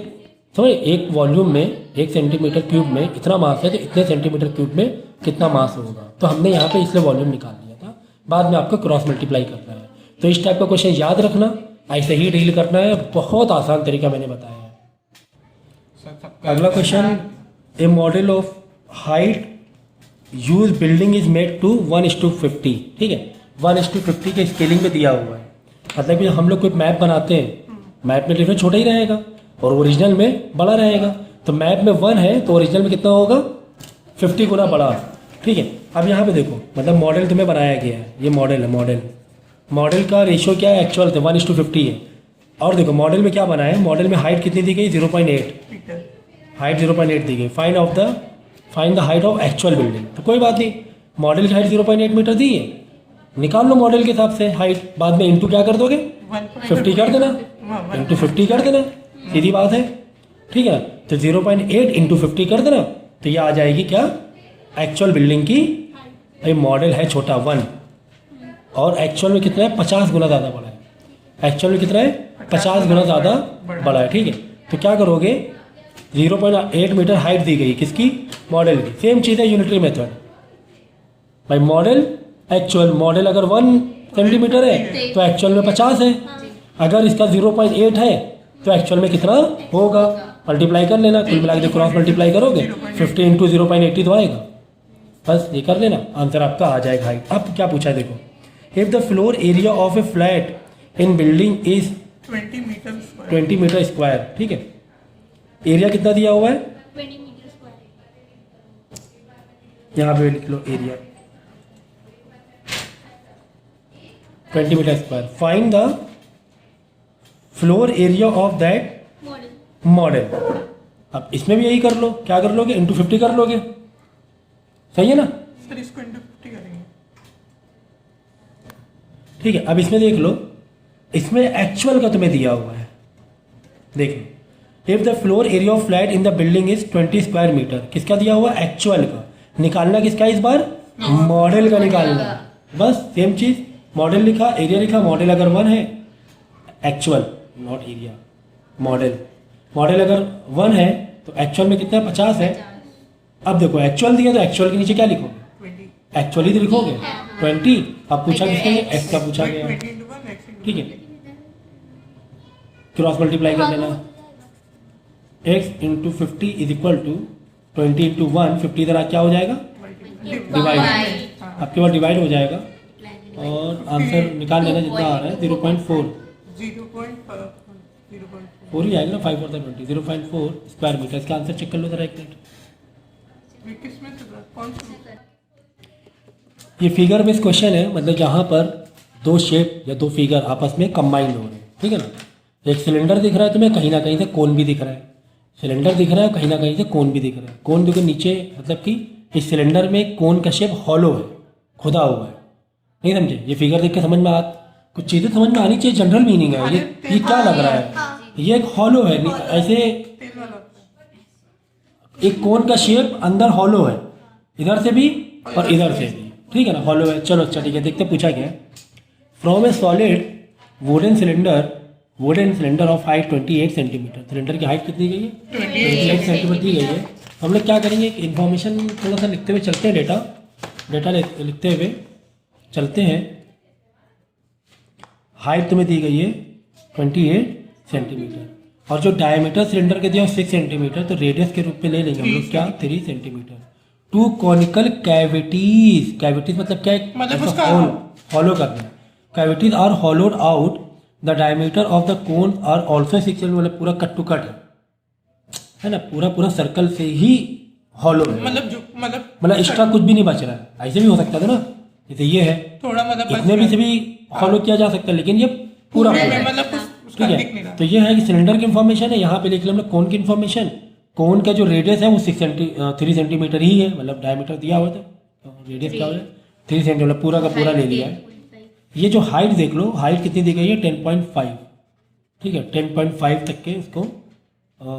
समझ, एक वॉल्यूम में 1 सेंटीमीटर क्यूब में इतना मास है तो इतने सेंटीमीटर क्यूब में कितना मास होगा। तो हमने यहाँ पे इसलिए वॉल्यूम निकाल लिया था, बाद में आपको क्रॉस मल्टीप्लाई करना है। तो इस टाइप का क्वेश्चन याद रखना, ऐसे ही डील करना है, बहुत आसान तरीका मैंने बताया है। सर सबका अगला question, a model of height use building is made to 1:50, ठीक है, 1:50 के स्केलिंग में दिया हुआ है। मतलब कि हम लोग कोई मैप बनाते हैं, मैप में लिखना छोटा ही रहेगा और ओरिजिनल में बड़ा रहेगा, तो मैप में 1 है तो ओरिजिनल में कितना होगा 50 गुना बड़ा, ठीक है। अब यहाँ पे देखो, मतलब मॉडल तुम्हें बनाया गया है, ये मॉडल है, मॉडल का रेशियो क्या है, एक्चुअल 1:50 है। और देखो मॉडल में क्या बना है, मॉडल में हाइट कितनी दी गई 0.8, मीटर, हाइट 0.8 दी गई। Find the height of actual building, तो कोई बात नहीं, मॉडल की हाइट 0.8 मीटर दी है, निकाल लो मॉडल के हिसाब से हाइट, बाद में इंटू क्या कर दोगे 50 कर देना, इंटू 50 कर देना, सीधी बात है, ठीक है। तो 0.8 इंटू 50 कर देना, तो ये आ जाएगी क्या, एक्चुअल बिल्डिंग की। भाई मॉडल है छोटा 1 और एक्चुअल में कितना है 50 गुना ज़्यादा बड़ा है, एक्चुअल में कितना है 50 गुना ज़्यादा बड़ा है, ठीक है। तो क्या करोगे, 0.8 मीटर हाइट दी गई किसकी, मॉडल की, सेम चीज़ है यूनिटरी मेथड। भाई मॉडल एक्चुअल, मॉडल अगर 1 सेंटीमीटर है तो एक्चुअल में 50 है, अगर इसका 0.8 है तो एक्चुअल में कितना होगा, मल्टीप्लाई कर लेना, कुल मिला के क्रॉस मल्टीप्लाई करोगे 50 इंटू 0.80 तो आएगा, बस ये कर लेना, आंसर आपका आ जाएगा हाइट। अब क्या पूछा है देखो, if the floor area of a flat in building is 20 metre square, 20 metre square, ठीक है, एरिया कितना दिया हुआ है, 20 मीटर स्क्वायर। यहाँ पे लिख लो area 20 metre square, find the floor area of that model. Model. अब इसमें भी यही कर लो, क्या कर लोगे, इंटू 50 कर लोगे, सही है ना, सर इसको इंटू 50 करेंगे, ठीक है। अब इसमें देख लो, इसमें एक्चुअल का तुम्हें दिया हुआ है, देख लो, if the floor area of flat in the building is 20 square metre, किसका दिया हुआ है, एक्चुअल का, निकालना किसका इस बार, मॉडल का निकालना, बस सेम चीज, मॉडल लिखा, एरिया लिखा, मॉडल अगर 1 है, एक्चुअल नॉट एरिया, मॉडल अगर 1 है तो एक्चुअल में कितना 50 है। अब देखो एक्चुअल दिया तो एक्चुअल के नीचे क्या लिखोगे, 20 एक्चुअली तो लिखोगे 20, अब पूछा किसका, एक्स का पूछा गया, 20 इंटू 1 x इंटू ठीक है, क्रॉस मल्टीप्लाई कर देना, x into 50 is equal to 20 into 1, 50 तरह क्या हो जाएगा, डिवाइड, आपके पास डिवाइड हो जाएगा और आंसर निकाल लेना जितना आ रहा है 0.4 4 ही आएगा ना, 5 और 20, 0.4 स्क्वायर मीटर, इसका आंसर चेक कर लो जरा एक मिनट। किसमें से सर, कौन सा, ये फिगर बेस्ड क्वेश्चन है, मतलब यहाँ पर दो शेप या दो फिगर आपस में कंबाइंड हो रहे हैं, ठीक है ना। एक सिलेंडर दिख रहा है तुम्हें, कहीं ना कहीं से कोन भी दिख रहा है, सिलेंडर दिख रहा है, कहीं ना कहीं से कोन भी दिख रहा है, कोन देखो नीचे, मतलब कि इस सिलेंडर में कोन का शेप हॉलो है, खुदा हुआ है, नहीं समझे, ये फिगर देख के समझ में कुछ चीज़ें समझ में आनी चाहिए, जनरल मीनिंग है ये क्या लग रहा है, ये एक हॉलो है, ऐसे तेल वाला होता है, एक कोन का शेप अंदर हॉलो है, इधर से भी और इधर से भी, ठीक है ना, हॉलो है। चलो अच्छा ठीक है, देखते पूछा क्या है, from A solid wooden cylinder of height 28 centimetre, cylinder की हाइट कितनी गई है 28 सेंटीमीटर दी गई है। हम लोग क्या करेंगे, इन्फॉर्मेशन थोड़ा सा लिखते हुए चलते हैं, डेटा लिखते हुए चलते हैं। हाइट तुम्हें दी गई है 28 सेंटीमीटर और जो डायमीटर सिलेंडर के दिया 6 सेंटीमीटर, तो रेडियस के रूप में ले लेंगे हम लोग क्या 3 सेंटीमीटर। टू कॉनिकल कैविटीज मतलब क्या, मतलब उसका हॉलो करना, cavities are hollowed out, the diameter of the cone are also 6 centimetre, मतलब पूरा कट टू कट है ना, पूरा सर्कल से ही हॉलो है, मतलब एक्स्ट्रा कुछ भी नहीं बच रहा है। ऐसे भी हो सकता था ना, जैसे ये है थोड़ा, मतलब इतने भी से भी हॉलो किया जा सकता है, लेकिन ये पूरा मतलब ठीक है। तो ये है कि सिलेंडर की इन्फॉर्मेशन है, यहाँ पे लिख लिया हमने कोन की इन्फॉर्मेशन, कोन का जो रेडियस है वो 3 सेंटीमीटर ही है, मतलब डायमीटर दिया हुआ था, तो रेडियस क्या हो जाए 3 सेंटीमीटर, पूरा का पूरा ले लिया है। ये जो हाइट देख लो, हाइट कितनी दी गई है 10.5, ठीक है, 10.5 तक के उसको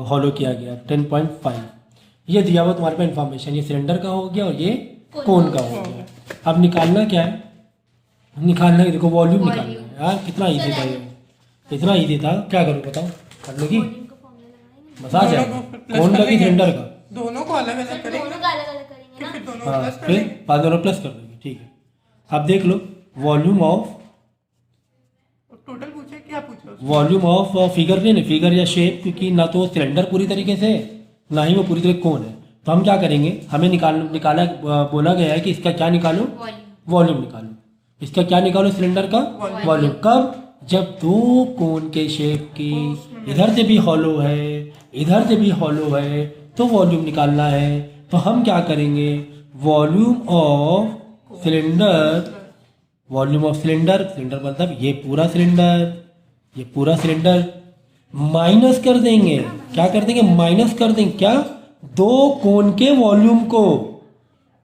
हॉलो किया गया 10.5, ये दिया हुआ तुम्हारे पास इन्फॉर्मेशन, ये सिलेंडर का हो गया और ये कोन का हो गया। अब निकालना क्या है, निकालना है, देखो वॉल्यूम निकालना है यार, कितना ईजी था ये, इतना ईजी था, क्या करूँ बताओ, कर लोगी, बस आ जाएगा, कोन का कि सिलेंडर का, दोनों को अलग अलग करेंगे, दोनों का अलग अलग करेंगे ना, फिर दोनों हाँ प्लस कर फिर देंगे। बाद दोनों प्लस कर देंगे, ठीक है। अब देख low volume of volume of figure नहीं, फिगर या शेप, क्योंकि ना तो सिलेंडर पूरी तरीके से ना ही वो पूरी तरह कोन है। तो हम क्या करेंगे, हमें निकाला बोला गया है कि इसका क्या निकालो, वॉल्यूम। वॉल्यूम निकालो। इसका क्या निकालो, सिलेंडर का वॉल्यूम। कब, जब दो कोन के शेप की इधर से भी हॉलो है इधर से भी हॉलो है तो वॉल्यूम निकालना है। तो हम क्या करेंगे, volume of cylinder, volume of cylinder, cylinder मतलब ये पूरा सिलेंडर माइनस कर देंगे। क्या कर देंगे, माइनस कर देंगे। क्या, दो कोन के वॉल्यूम को,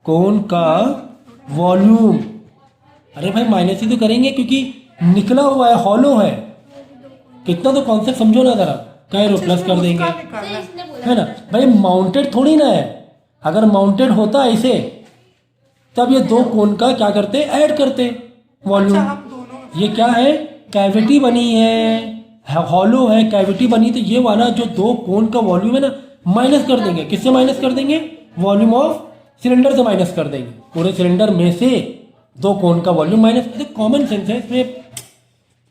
कोन का वॉल्यूम। अरे भाई माइनस ही तो करेंगे क्योंकि निकला हुआ है, हॉलो है। कितना तो कॉन्सेप्ट समझो ना जरा। कह रो प्लस कर देंगे, है ना भाई, माउंटेड थोड़ी ना है। अगर माउंटेड होता ऐसे तब ये दो कोन का क्या करते, ऐड करते वॉल्यूम। ये क्या है, कैविटी बनी है, हॉलो है, कैविटी बनी। तो ये वाला जो दो कोन का वॉल्यूम है ना, माइनस कर देंगे। किससे माइनस कर देंगे, वॉल्यूम ऑफ सिलेंडर से माइनस कर देंगे। पूरे सिलेंडर में से दो कोन का वॉल्यूम माइनस। कॉमन सेंस है इसमें,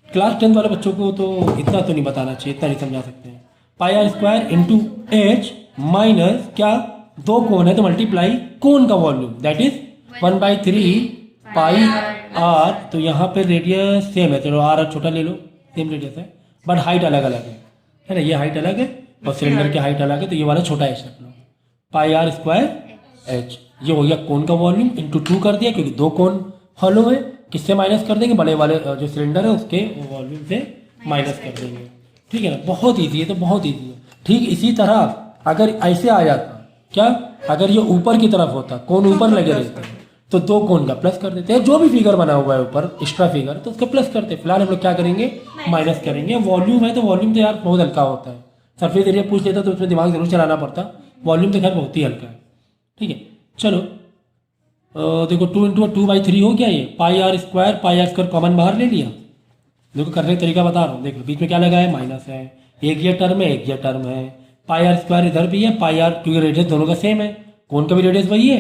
क्लास 10 वाले बच्चों को तो इतना तो नहीं बताना चाहिए, इतना नहीं समझा सकते हैं। Pi are square into H minus क्या, दो कोन है तो मल्टीप्लाई कोन का volume, that is 1/3 pi r. तो यहाँ पे रेडियस सेम है, चलो आर छोटा ले लो, सेम रेडियस है बट हाइट अलग अलग है ना। ये हाइट अलग है और सिलेंडर की हाइट अलग है, तो ये वाला छोटा एच रख लो। पाई आर स्क्वायर एच, ये हो गया कोन का वॉल्यूम इंटू 2 कर दिया क्योंकि दो कोन हॉलो है। किससे माइनस कर देंगे, बड़े वाले जो सिलेंडर है उसके वॉल्यूम से माइनस कर देंगे। ठीक है ना, बहुत ईजी है, तो बहुत ईजी है। ठीक इसी तरह अगर ऐसे आ जाता, क्या, अगर ये ऊपर की तरफ होता, कोन ऊपर लगे रहते तो दो कोन का प्लस कर देते हैं। जो भी फिगर बना हुआ है ऊपर एक्स्ट्रा फिगर, तो उसका प्लस करते हैं। फिलहाल हम लोग क्या करेंगे, माइनस करेंगे। वॉल्यूम है तो वॉल्यूम तो यार बहुत हल्का होता है। सरफेस एरिया पूछ लेता तो उसमें दिमाग जरूर चलाना पड़ता, वॉल्यूम तो खैर बहुत ही हल्का है। ठीक है, चलो देखो 2 इंटू 2/3 हो गया। ये पाई आर स्क्वायर कॉमन बाहर ले लिया। देखो करने का तरीका बता रहा हूँ, देखो बीच में क्या लगा है, माइनस है। एक ये टर्म है, एक ये टर्म है। पाई आर स्क्वायर इधर भी है, पाई आर क्योंकि रेडियस दोनों का सेम है, कोन का भी रेडियस वही है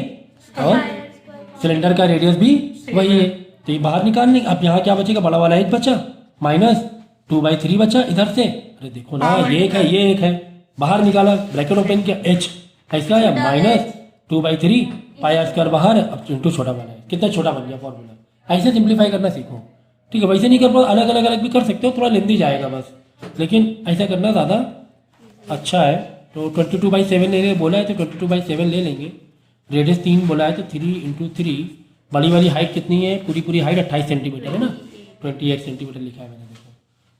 और सिलेंडर का रेडियस भी वही है। तो ये बाहर निकालने, अब यहाँ क्या बचेगा, बड़ा वाला एच बचा माइनस 2/3 बचा इधर से। अरे देखो ना, ये एक है, ये एक है, बाहर निकाला, ब्रैकेट ओपन किया, एच ऐसा आया माइनस 2/3 पाई आर स्क्वायर बाहर है, अब इंटू छोटा बना है। कितना छोटा बन गया फॉर्मूला। ऐसे सिंप्लीफाई करना सीखो। ठीक है, वैसे नहीं कर पाओ, अलग अलग भी कर सकते हो, थोड़ा लेंदी जाएगा बस, लेकिन ऐसा करना ज़्यादा अच्छा है। तो 22/7 लेने बोला है तो 22/7 ले लेंगे। रेडियस 3 बोला है तो 3 इंटू 3। बड़ी वाली हाइट कितनी है, पूरी हाइट 28 सेंटीमीटर है ना, 28 सेंटीमीटर लिखा है मैंने, देखो।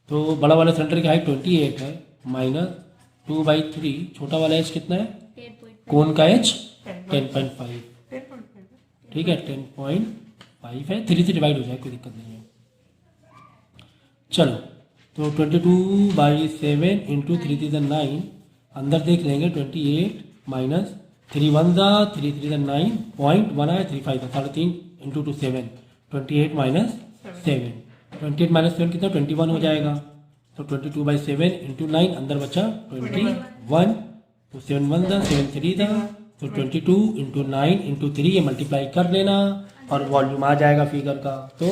तो बड़ा वाला सिलेंडर की हाइट 28 है माइनस 2/3। छोटा वाला एच कितना है, कोन का एच 10.5। ठीक है, 10.5 है, 3 से डिवाइड हो जाए, कोई दिक्कत नहीं है। चलो तो 22/7 इंटू 3 3 9, अंदर देख लेंगे 28 माइनस 3 1 3 3 9 0.1 है, 3 5 3.5 इंटू 2 7, 28 माइनस 7, 28 माइनस 7 कितना 21 हो जाएगा। तो 22/7 इंटू 9, अंदर बचा 21, तो 7 1 7 3 तो 22 इंटू 9 इंटू 3, ये मल्टीप्लाई कर लेना और वॉल्यूम आ जाएगा फिगर का। तो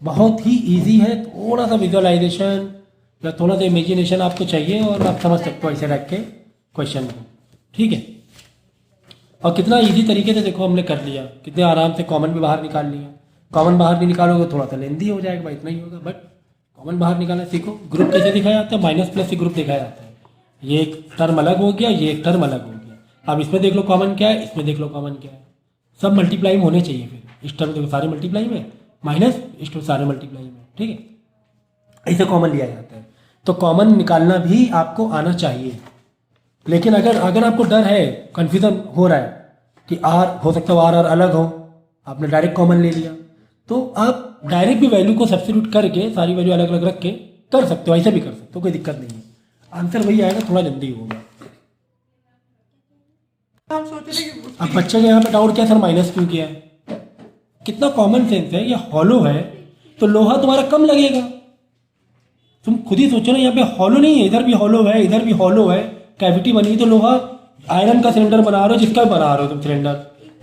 बहुत ही इजी है, थोड़ा सा विजुअलाइजेशन या थोड़ा सा इमेजिनेशन आपको चाहिए और आप समझ सकते हो ऐसे रख के क्वेश्चन को। ठीक है, और कितना इजी तरीके से देखो हमने कर लिया, कितने आराम से कॉमन भी बाहर निकाल लिया। कॉमन बाहर भी निकालोगे थोड़ा सा लेंदी हो जाएगा भाई, इतना ही होगा, बट कॉमन बाहर निकालना सीखो। ग्रुप कैसे दिखाया जाता है, माइनस प्लस से ग्रुप दिखाया जाता है। ये एक टर्म अलग हो गया, ये एक टर्म अलग हो गया। अब इसमें देख लो कॉमन क्या है, इसमें देख लो कॉमन क्या है, सब मल्टीप्लाई में होने चाहिए। फिर इस टर्म देखो सारे मल्टीप्लाई में, माइनस इस टर्म सारे मल्टीप्लाई में। ठीक है, ऐसे कॉमन लिया जाता है। तो कॉमन निकालना भी आपको आना चाहिए, लेकिन अगर आपको डर है, कन्फ्यूजन हो रहा है कि आर हो सकता है आर अलग हो, आपने डायरेक्ट कॉमन ले लिया, तो आप डायरेक्ट भी वैल्यू को सब्स्टिट्यूट करके सारी वैल्यू अलग अलग रख के कर सकते हो, ऐसे भी कर सकते हो, कोई दिक्कत नहीं है। आंसर वही आएगा, थोड़ा जल्दी होगा। हम सोच रहे कि अब बच्चे के यहाँ पे डाउट क्या सर माइनस क्यों किया है, कितना कॉमन सेंस है। ये हॉलो है तो लोहा तुम्हारा कम लगेगा। तुम खुद ही सोचो ना, यहाँ पे हॉलो नहीं है, इधर भी हॉलो है, इधर भी हॉलो है, कैविटी बनी, तो लोहा आयरन का सिलेंडर बना रहे हो, जिसका भी बना रहे हो तुम सिलेंडर,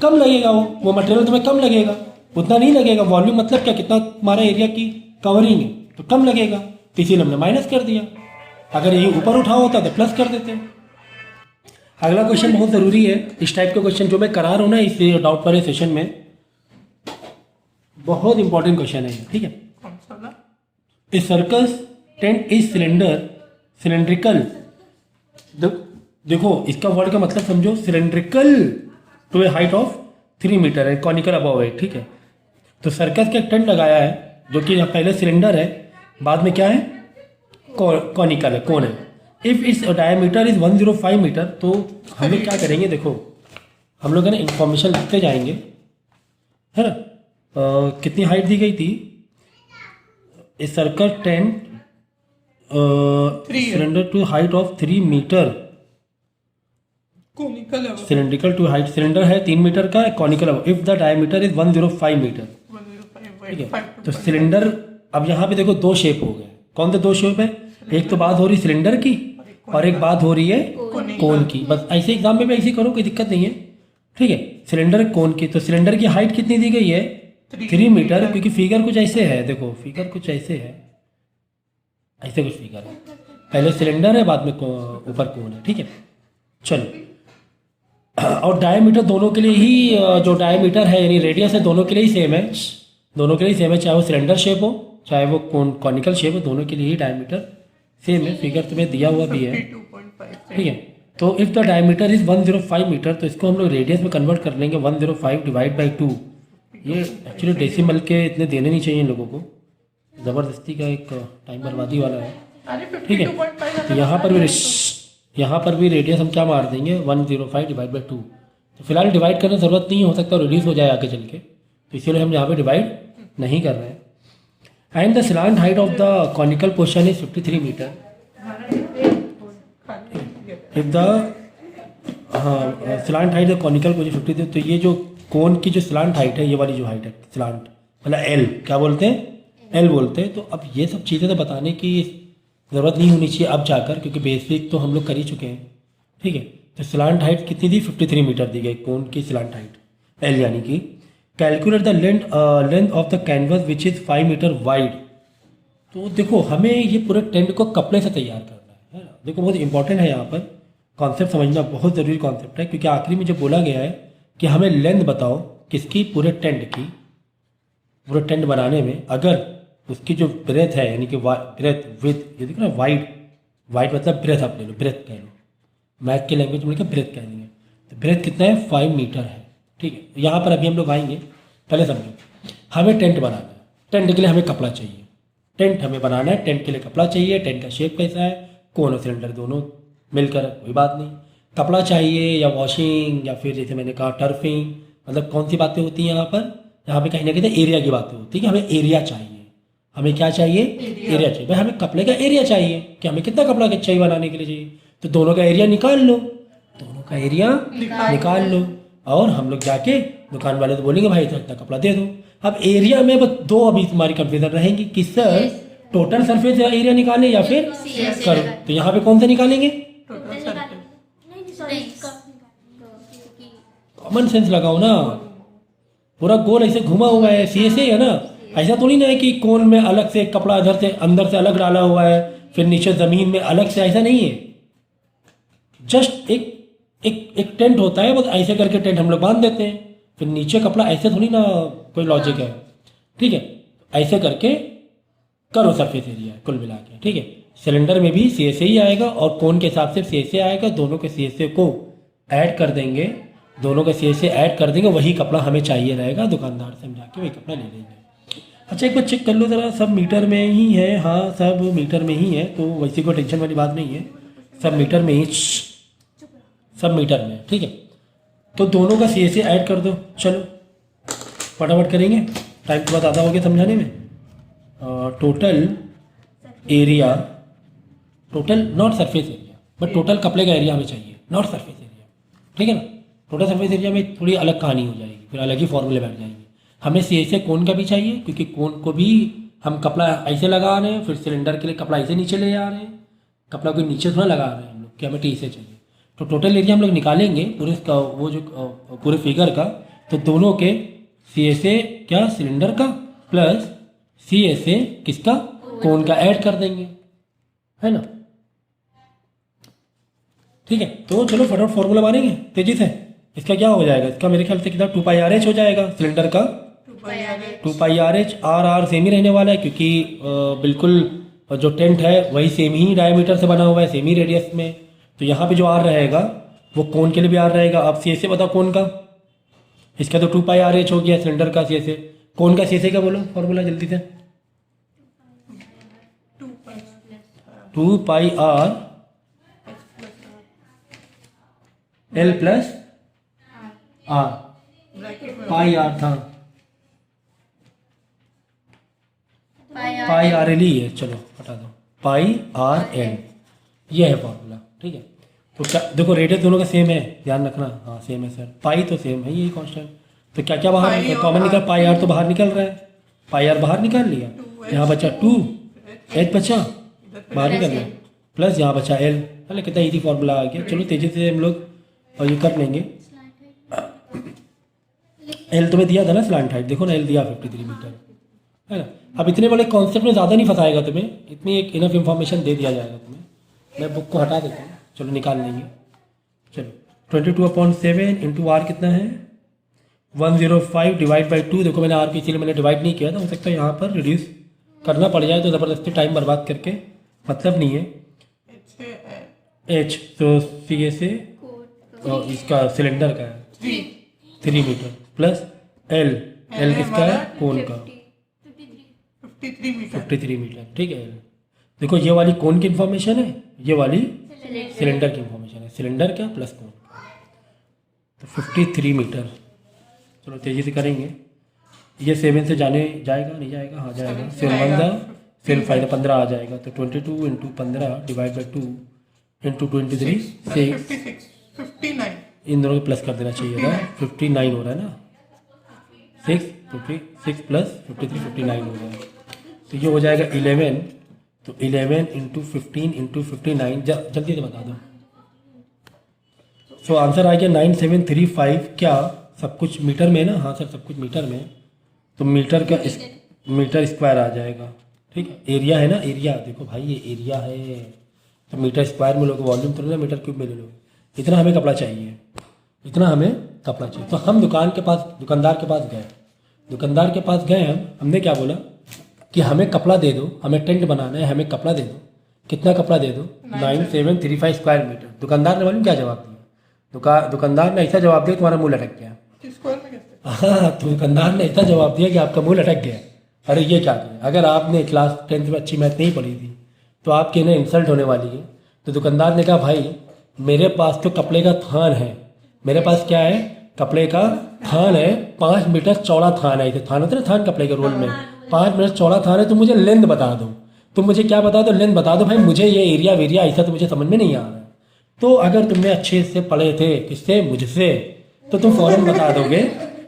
कम लगेगा वो मटेरियल तुम्हें कम लगेगा, उतना नहीं लगेगा। वॉल्यूम मतलब क्या, कितना तुम्हारा एरिया की कवरिंग है, तो कम लगेगा। तो इसीलिए हमने माइनस कर दिया। अगर ये ऊपर उठा होता तो प्लस कर देते। अगला क्वेश्चन बहुत ज़रूरी है, इस टाइप के क्वेश्चन जो मैं करा रहा हूँ ना इस डाउट वाले सेशन में, बहुत इंपॉर्टेंट क्वेश्चन है ये, ठीक है। कौन सा वाला? A circus tent is cylindrical। देखो इसका वर्ड का मतलब समझो, cylindrical to a height of 3 metre है, कॉनिकल अबव है, ठीक है। तो सर्कस का एक टेंट लगाया है जो कि पहले सिलेंडर है, बाद में क्या है, कॉनिकल है, कोन है। If its diameter is 105 metre, तो हम लोग क्या करेंगे, देखो हम लोग है ना इंफॉर्मेशन लिखते जाएंगे, है ना। कितनी हाइट दी गई थी, a circle tent cylinder to height of 3 metre, conical है, सिलेंड्रिकल टू हाइट, सिलेंडर है 3 मीटर का, conical if the diameter is 105 metre, 105 ठीक है। 5 तो सिलेंडर, अब यहाँ पे देखो दो शेप हो गए, कौन से दो शेप है, एक तो बात हो रही सिलेंडर की और एक बात हो रही है कोन की। बस ऐसे एग्जाम में भी ऐसे करो, कोई दिक्कत नहीं है, ठीक है। सिलेंडर कोन की, तो सिलेंडर की हाइट कितनी दी गई है, 3 मीटर, क्योंकि फिगर कुछ ऐसे है, देखो फिगर कुछ ऐसे है, ऐसे कुछ फिगर है, पहले सिलेंडर है बाद में ऊपर कोन है, ठीक है। चलो, और डायमीटर दोनों के लिए ही, जो डायमीटर है यानी रेडियस है, दोनों के लिए ही सेम है, दोनों के लिए सेम है, चाहे वो सिलेंडर शेप हो चाहे वो कॉनिकल शेप हो, दोनों के लिए ही डायमीटर सेम है। फिगर तुम्हें दिया हुआ भी है, 52.5 ठीक है। तो if the diameter is 105 metre, तो इसको हम लोग रेडियस में कन्वर्ट कर लेंगे, 105 डिवाइड बाई 2। ये एक्चुअली डेसिमल के इतने देने नहीं चाहिए इन लोगों को, ज़बरदस्ती का एक टाइम बर्बादी वाला है, अरे ठीक है। 52.5 तो यहाँ पर भी रेडियस हम क्या मार देंगे, 105 डिवाइड बाई 2। तो फिलहाल डिवाइड करने की ज़रूरत नहीं हो सकता रिड्यूस हो जाए आगे चल के, तो इसीलिए हम यहाँ पे डिवाइड नहीं कर रहे हैं। And the slant height of the conical portion is 53 metre. If the slant height the conical portion 53, तो ये जो कोन की जो स्लांट हाइट है, ये वाली जो हाइट है स्लांट, मतलब एल, क्या बोलते हैं, एल बोलते हैं। तो अब ये सब चीज़ें तो बताने की ज़रूरत नहीं होनी चाहिए अब जाकर, क्योंकि बेसिक तो हम लोग कर ही चुके हैं, ठीक है। तो स्लांट हाइट कितनी थी, 53 मीटर दी गई कोन की स्लांट हाइट, एल यानी कि। Calculate the length of the canvas which is 5 metre wide. तो देखो हमें ये पूरे टेंट को कपड़े से तैयार करना है ना। देखो बहुत इंपॉर्टेंट है यहाँ पर, कॉन्सेप्ट समझना बहुत ज़रूरी कॉन्सेप्ट है, क्योंकि आखिरी में जो बोला गया है कि हमें लेंथ बताओ किसकी, पूरे टेंट की, पूरे टेंट बनाने में अगर उसकी जो ब्रेथ है यानी कि ब्रेथ विथ, ये देखो ना वाइड, वाइड मतलब ब्रेथ, आप ले लो ब्रेथ कह लो, मैथ के लैंग्वेज में लिखा ब्रेथ कह देंगे। तो ब्रेथ कितना है, 5 मीटर है, ठीक है। यहाँ पर अभी हम लोग आएंगे, पहले समझो हमें टेंट बनाना है, टेंट के लिए हमें कपड़ा चाहिए, टेंट हमें बनाना है, टेंट के लिए कपड़ा चाहिए। टेंट का शेप कैसा है, कोन और सिलेंडर दोनों मिलकर, कोई बात नहीं, कपड़ा चाहिए या वॉशिंग या फिर जैसे मैंने कहा टर्फिंग, मतलब कौन सी बातें होती हैं यहाँ पे कहीं ना कहीं एरिया की बातें होती है कि हमें एरिया चाहिए, हमें क्या चाहिए, एरिया चाहिए। भाई हमें कपड़े का एरिया चाहिए कि हमें कितना कपड़ा चाहिए बनाने के लिए चाहिए, तो दोनों का एरिया निकाल लो, दोनों का एरिया निकाल लो, और हम लोग जाके दुकान वाले तो बोलेंगे भाई इतना कपड़ा दे दो। अब एरिया में बस दो अभी तुम्हारी कंफ्यूजन रहेंगी कि सर टोटल सरफेस एरिया निकालें या फिर करो, तो यहाँ पे कौन सा निकालेंगे, कॉमन सेंस लगाओ ना, पूरा गोल ऐसे घुमा हुआ है, सी से है ना, ऐसा थोड़ी ना है कि कोन में अलग से कपड़ा इधर से अंदर से अलग डाला हुआ है, फिर नीचे ज़मीन में अलग से, ऐसा नहीं है। जस्ट एक एक एक टेंट होता है, बस ऐसे करके टेंट हम लोग बांध देते हैं, फिर नीचे कपड़ा, ऐसे थोड़ी ना कोई लॉजिक है, ठीक है। ऐसे करके करो सरफेस एरिया कुल मिला के, ठीक है। सिलेंडर में भी सी ही आएगा और कोन के हिसाब से सी आएगा, दोनों के सी को ऐड कर देंगे, दोनों का सी ऐड कर देंगे, वही कपड़ा हमें चाहिए रहेगा, दुकानदार से हम जाके वही कपड़ा ले लेंगे। अच्छा एक बार चेक कर लो ज़रा, सब मीटर में ही है, हाँ सब मीटर में ही है, तो वैसे कोई टेंशन वाली बात नहीं है, सब मीटर में ही, सब मीटर में, ठीक है। तो दोनों का सी ऐड कर दो, चलो फटाफट करेंगे, टाइम थोड़ा ज़्यादा हो गया समझाने में। Total area, total not surface area but total कपड़े का एरिया हमें चाहिए, नॉट सरफेस एरिया, ठीक है ना। टोटल सरफेस एरिया में थोड़ी अलग कहानी हो जाएगी, फिर अलग ही फॉर्मूले बैठ जाएंगे। हमें सी कोन का भी चाहिए, क्योंकि कोन को भी हम कपड़ा ऐसे लगा रहे हैं, फिर सिलेंडर के लिए कपड़ा ऐसे नीचे ले आ रहे हैं, कपड़ा को नीचे थोड़ा लगा रहे हैं हम लोग कि हमें टी से चाहिए। तो टोटल एरिया हम लोग निकालेंगे पूरे का, वो जो पूरे फिगर का, तो दोनों के सी क्या सिलेंडर का प्लस सी किसका, कोण का ऐड कर देंगे, है ना। ठीक है, तो चलो फटाफट फॉर्मूला मारेंगे तेजी से। इसका क्या हो जाएगा, इसका मेरे ख्याल से कितना 2πRH हो जाएगा सिलेंडर का, 2πRH। आर सेम ही रहने वाला है क्योंकि बिल्कुल जो टेंट है वही सेम ही डायमीटर से बना हुआ है, सेम ही रेडियस में। तो यहाँ पे जो आर रहेगा वो कोन के लिए भी आर रहेगा। अब सी से बताओ कोन का, इसका तो 2πRH हो गया सिलेंडर का सी से। कोन का सी से क्या बोलो फॉर्मूला जल्दी से, 2πR L plus R, pi R था, पाई आर एल ही है, चलो हटा दो, पाई आर एल, ये है फॉर्मूला। ठीक है, तो क्या देखो रेडियस दोनों का सेम है, ध्यान रखना। हाँ सेम है सर, पाई तो सेम है यही कांस्टेंट। तो क्या क्या बाहर कॉमन निकल, पाई आर तो बाहर निकल रहा है, पाई आर बाहर निकाल लिया, यहाँ बचा 2H बचा बाहर निकल गया, प्लस यहाँ बचा L। अरे कितना इजी फॉर्मूला आ गया। चलो तेजी से हम लोग और ये कर लेंगे। L तुम्हें दिया था ना स्लांट हाइट, देखो ना L दिया 53 मीटर, है ना। अब इतने बड़े कॉन्सेप्ट में ज़्यादा नहीं फंसाएगा तुम्हें, इतनी एक इनफ इन्फॉर्मेशन दे दिया जाएगा तुम्हें। मैं बुक को हटा देता हूँ, चलो निकाल लेंगे। चलो 22/7 इंटू आर कितना है 105 डिवाइड बाई 2। देखो मैंने आर की इसीलिए मैंने डिवाइड नहीं किया था, हो सकता है यहाँ पर रिड्यूस करना पड़ जाए, तो ज़बरदस्ती टाइम बर्बाद करके मतलब नहीं है। H तो सी से इसका सिलेंडर का है 3 मीटर, प्लस L किसका है कोन का 53 मीटर। ठीक है, देखो ये वाली कोन की इन्फॉर्मेशन है, ये वाली सिलेंडर की इन्फॉर्मेशन है, सिलेंडर क्या प्लस कोन, तो 53 मीटर। चलो तेजी से करेंगे, ये 7 से जाने जाएगा नहीं जाएगा, हाँ जाएगा, 7 15 आ जाएगा, तो 22 इंटू 15 डिवाइड बाई 2 इंटू 23 59, इन दोनों को प्लस कर देना चाहिए था, 59 हो रहा है ना, 6 प्लस 53 59 हो रहा है, तो ये हो जाएगा 11। तो 11 इंटू 15 इंटू 59 जल्दी से बता दो। सो आंसर आ गया 9735। क्या सब कुछ मीटर में है ना, हाँ सर सब कुछ मीटर में, तो मीटर का मीटर स्क्वायर आ जाएगा। ठीक है, एरिया है ना, एरिया देखो भाई ये एरिया है, तो मीटर स्क्वायर में लोग वॉल्यूम तो ना मीटर क्यूब में ले लो। इतना हमें कपड़ा चाहिए, इतना हमें कपड़ा चाहिए। तो हम दुकानदार के पास गए हमने क्या बोला कि हमें कपड़ा दे दो, हमें टेंट बनाना है, हमें कपड़ा दे दो। कितना कपड़ा दे दो 9735 स्क्वायर मीटर। दुकानदार ने मालूम क्या जवाब दिया, दुकानदार ने ऐसा जवाब दिया तुम्हारा मुंह लटक गया। हाँ, तो दुकानदार ने ऐसा जवाब दिया कि आपका मुंह लटक गया। अरे ये क्या किया, अगर आपने क्लास 10th में अच्छी मैथ नहीं पढ़ी थी तो आपके ना इंसल्ट होने वाली है। तो दुकानदार ने कहा भाई मेरे पास तो कपड़े का थान है, मेरे पास क्या है कपड़े का थान है, 5 मीटर चौड़ा थान है। थान होता है ना, थान कपड़े के रोल में 5 मीटर चौड़ा थान है। तो मुझे लेंथ बता दो, तुम मुझे क्या बता दो, लेंथ बता दो भाई, मुझे ये एरिया वेरिया ऐसा तो मुझे समझ में नहीं आ रहा है। तो अगर तुमने अच्छे से पढ़े थे किससे, मुझसे, तो तुम फौरन बता दोगे।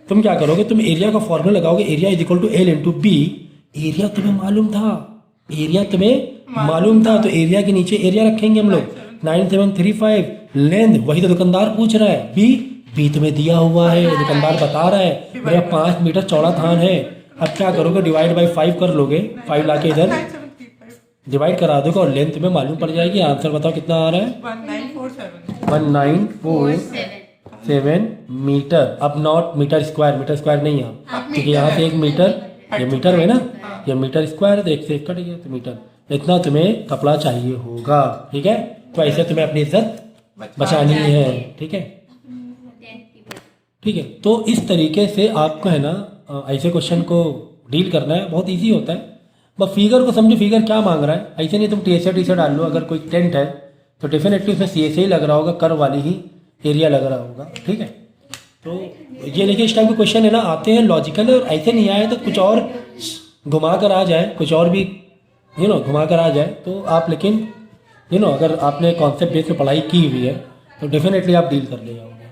तुम क्या करोगे, तुम एरिया का फॉर्मूला लगाओगे, area is equal to L into B. Area तुम्हें मालूम था, एरिया तुम्हें मालूम था, तो एरिया के नीचे एरिया रखेंगे हम लोग 9735। लेंथ वही तो दुकानदार पूछ रहा है, बी तुम्हें दिया हुआ है, दुकानदार बता रहा है मेरा 5 मीटर चौड़ा थान है। अब क्या करोगे, डिवाइड बाई 5 कर लोगे, 5 लाके इधर डिवाइड करा दोगे और लेंथ तुम्हें मालूम पड़ जाएगी। आंसर बताओ कितना आ रहा है 1947 मीटर। अब नॉट मीटर स्क्वायर नहीं है, क्योंकि यहाँ से 1 मीटर, ये मीटर है ना, ये मीटर स्क्वायर है, तो 1 से 1 कट गया, तो मीटर। इतना तुम्हें कपड़ा चाहिए होगा। ठीक है, तो ऐसे तुम्हें अपनी इज्जत बचानी है। ठीक है, ठीक है। तो इस तरीके से आपको है ना ऐसे क्वेश्चन को डील करना है, बहुत इजी होता है। बस फिगर को समझो, फिगर क्या मांग रहा है। ऐसे नहीं तुम टी डाल लो, अगर कोई टेंट है तो डेफिनेटली उसमें सी ही लग रहा होगा, कर वाली ही एरिया लग रहा होगा। ठीक है, तो ये देखिए इस टाइप के क्वेश्चन है ना आते हैं लॉजिकल, और ऐसे नहीं आए तो कुछ और घुमा कर आ जाए, कुछ और भी घुमा कर आ जाए तो आप, लेकिन अगर आपने कॉन्सेप्ट बेस पे पढ़ाई की हुई है तो डेफिनेटली आप डील कर ले जाओगे।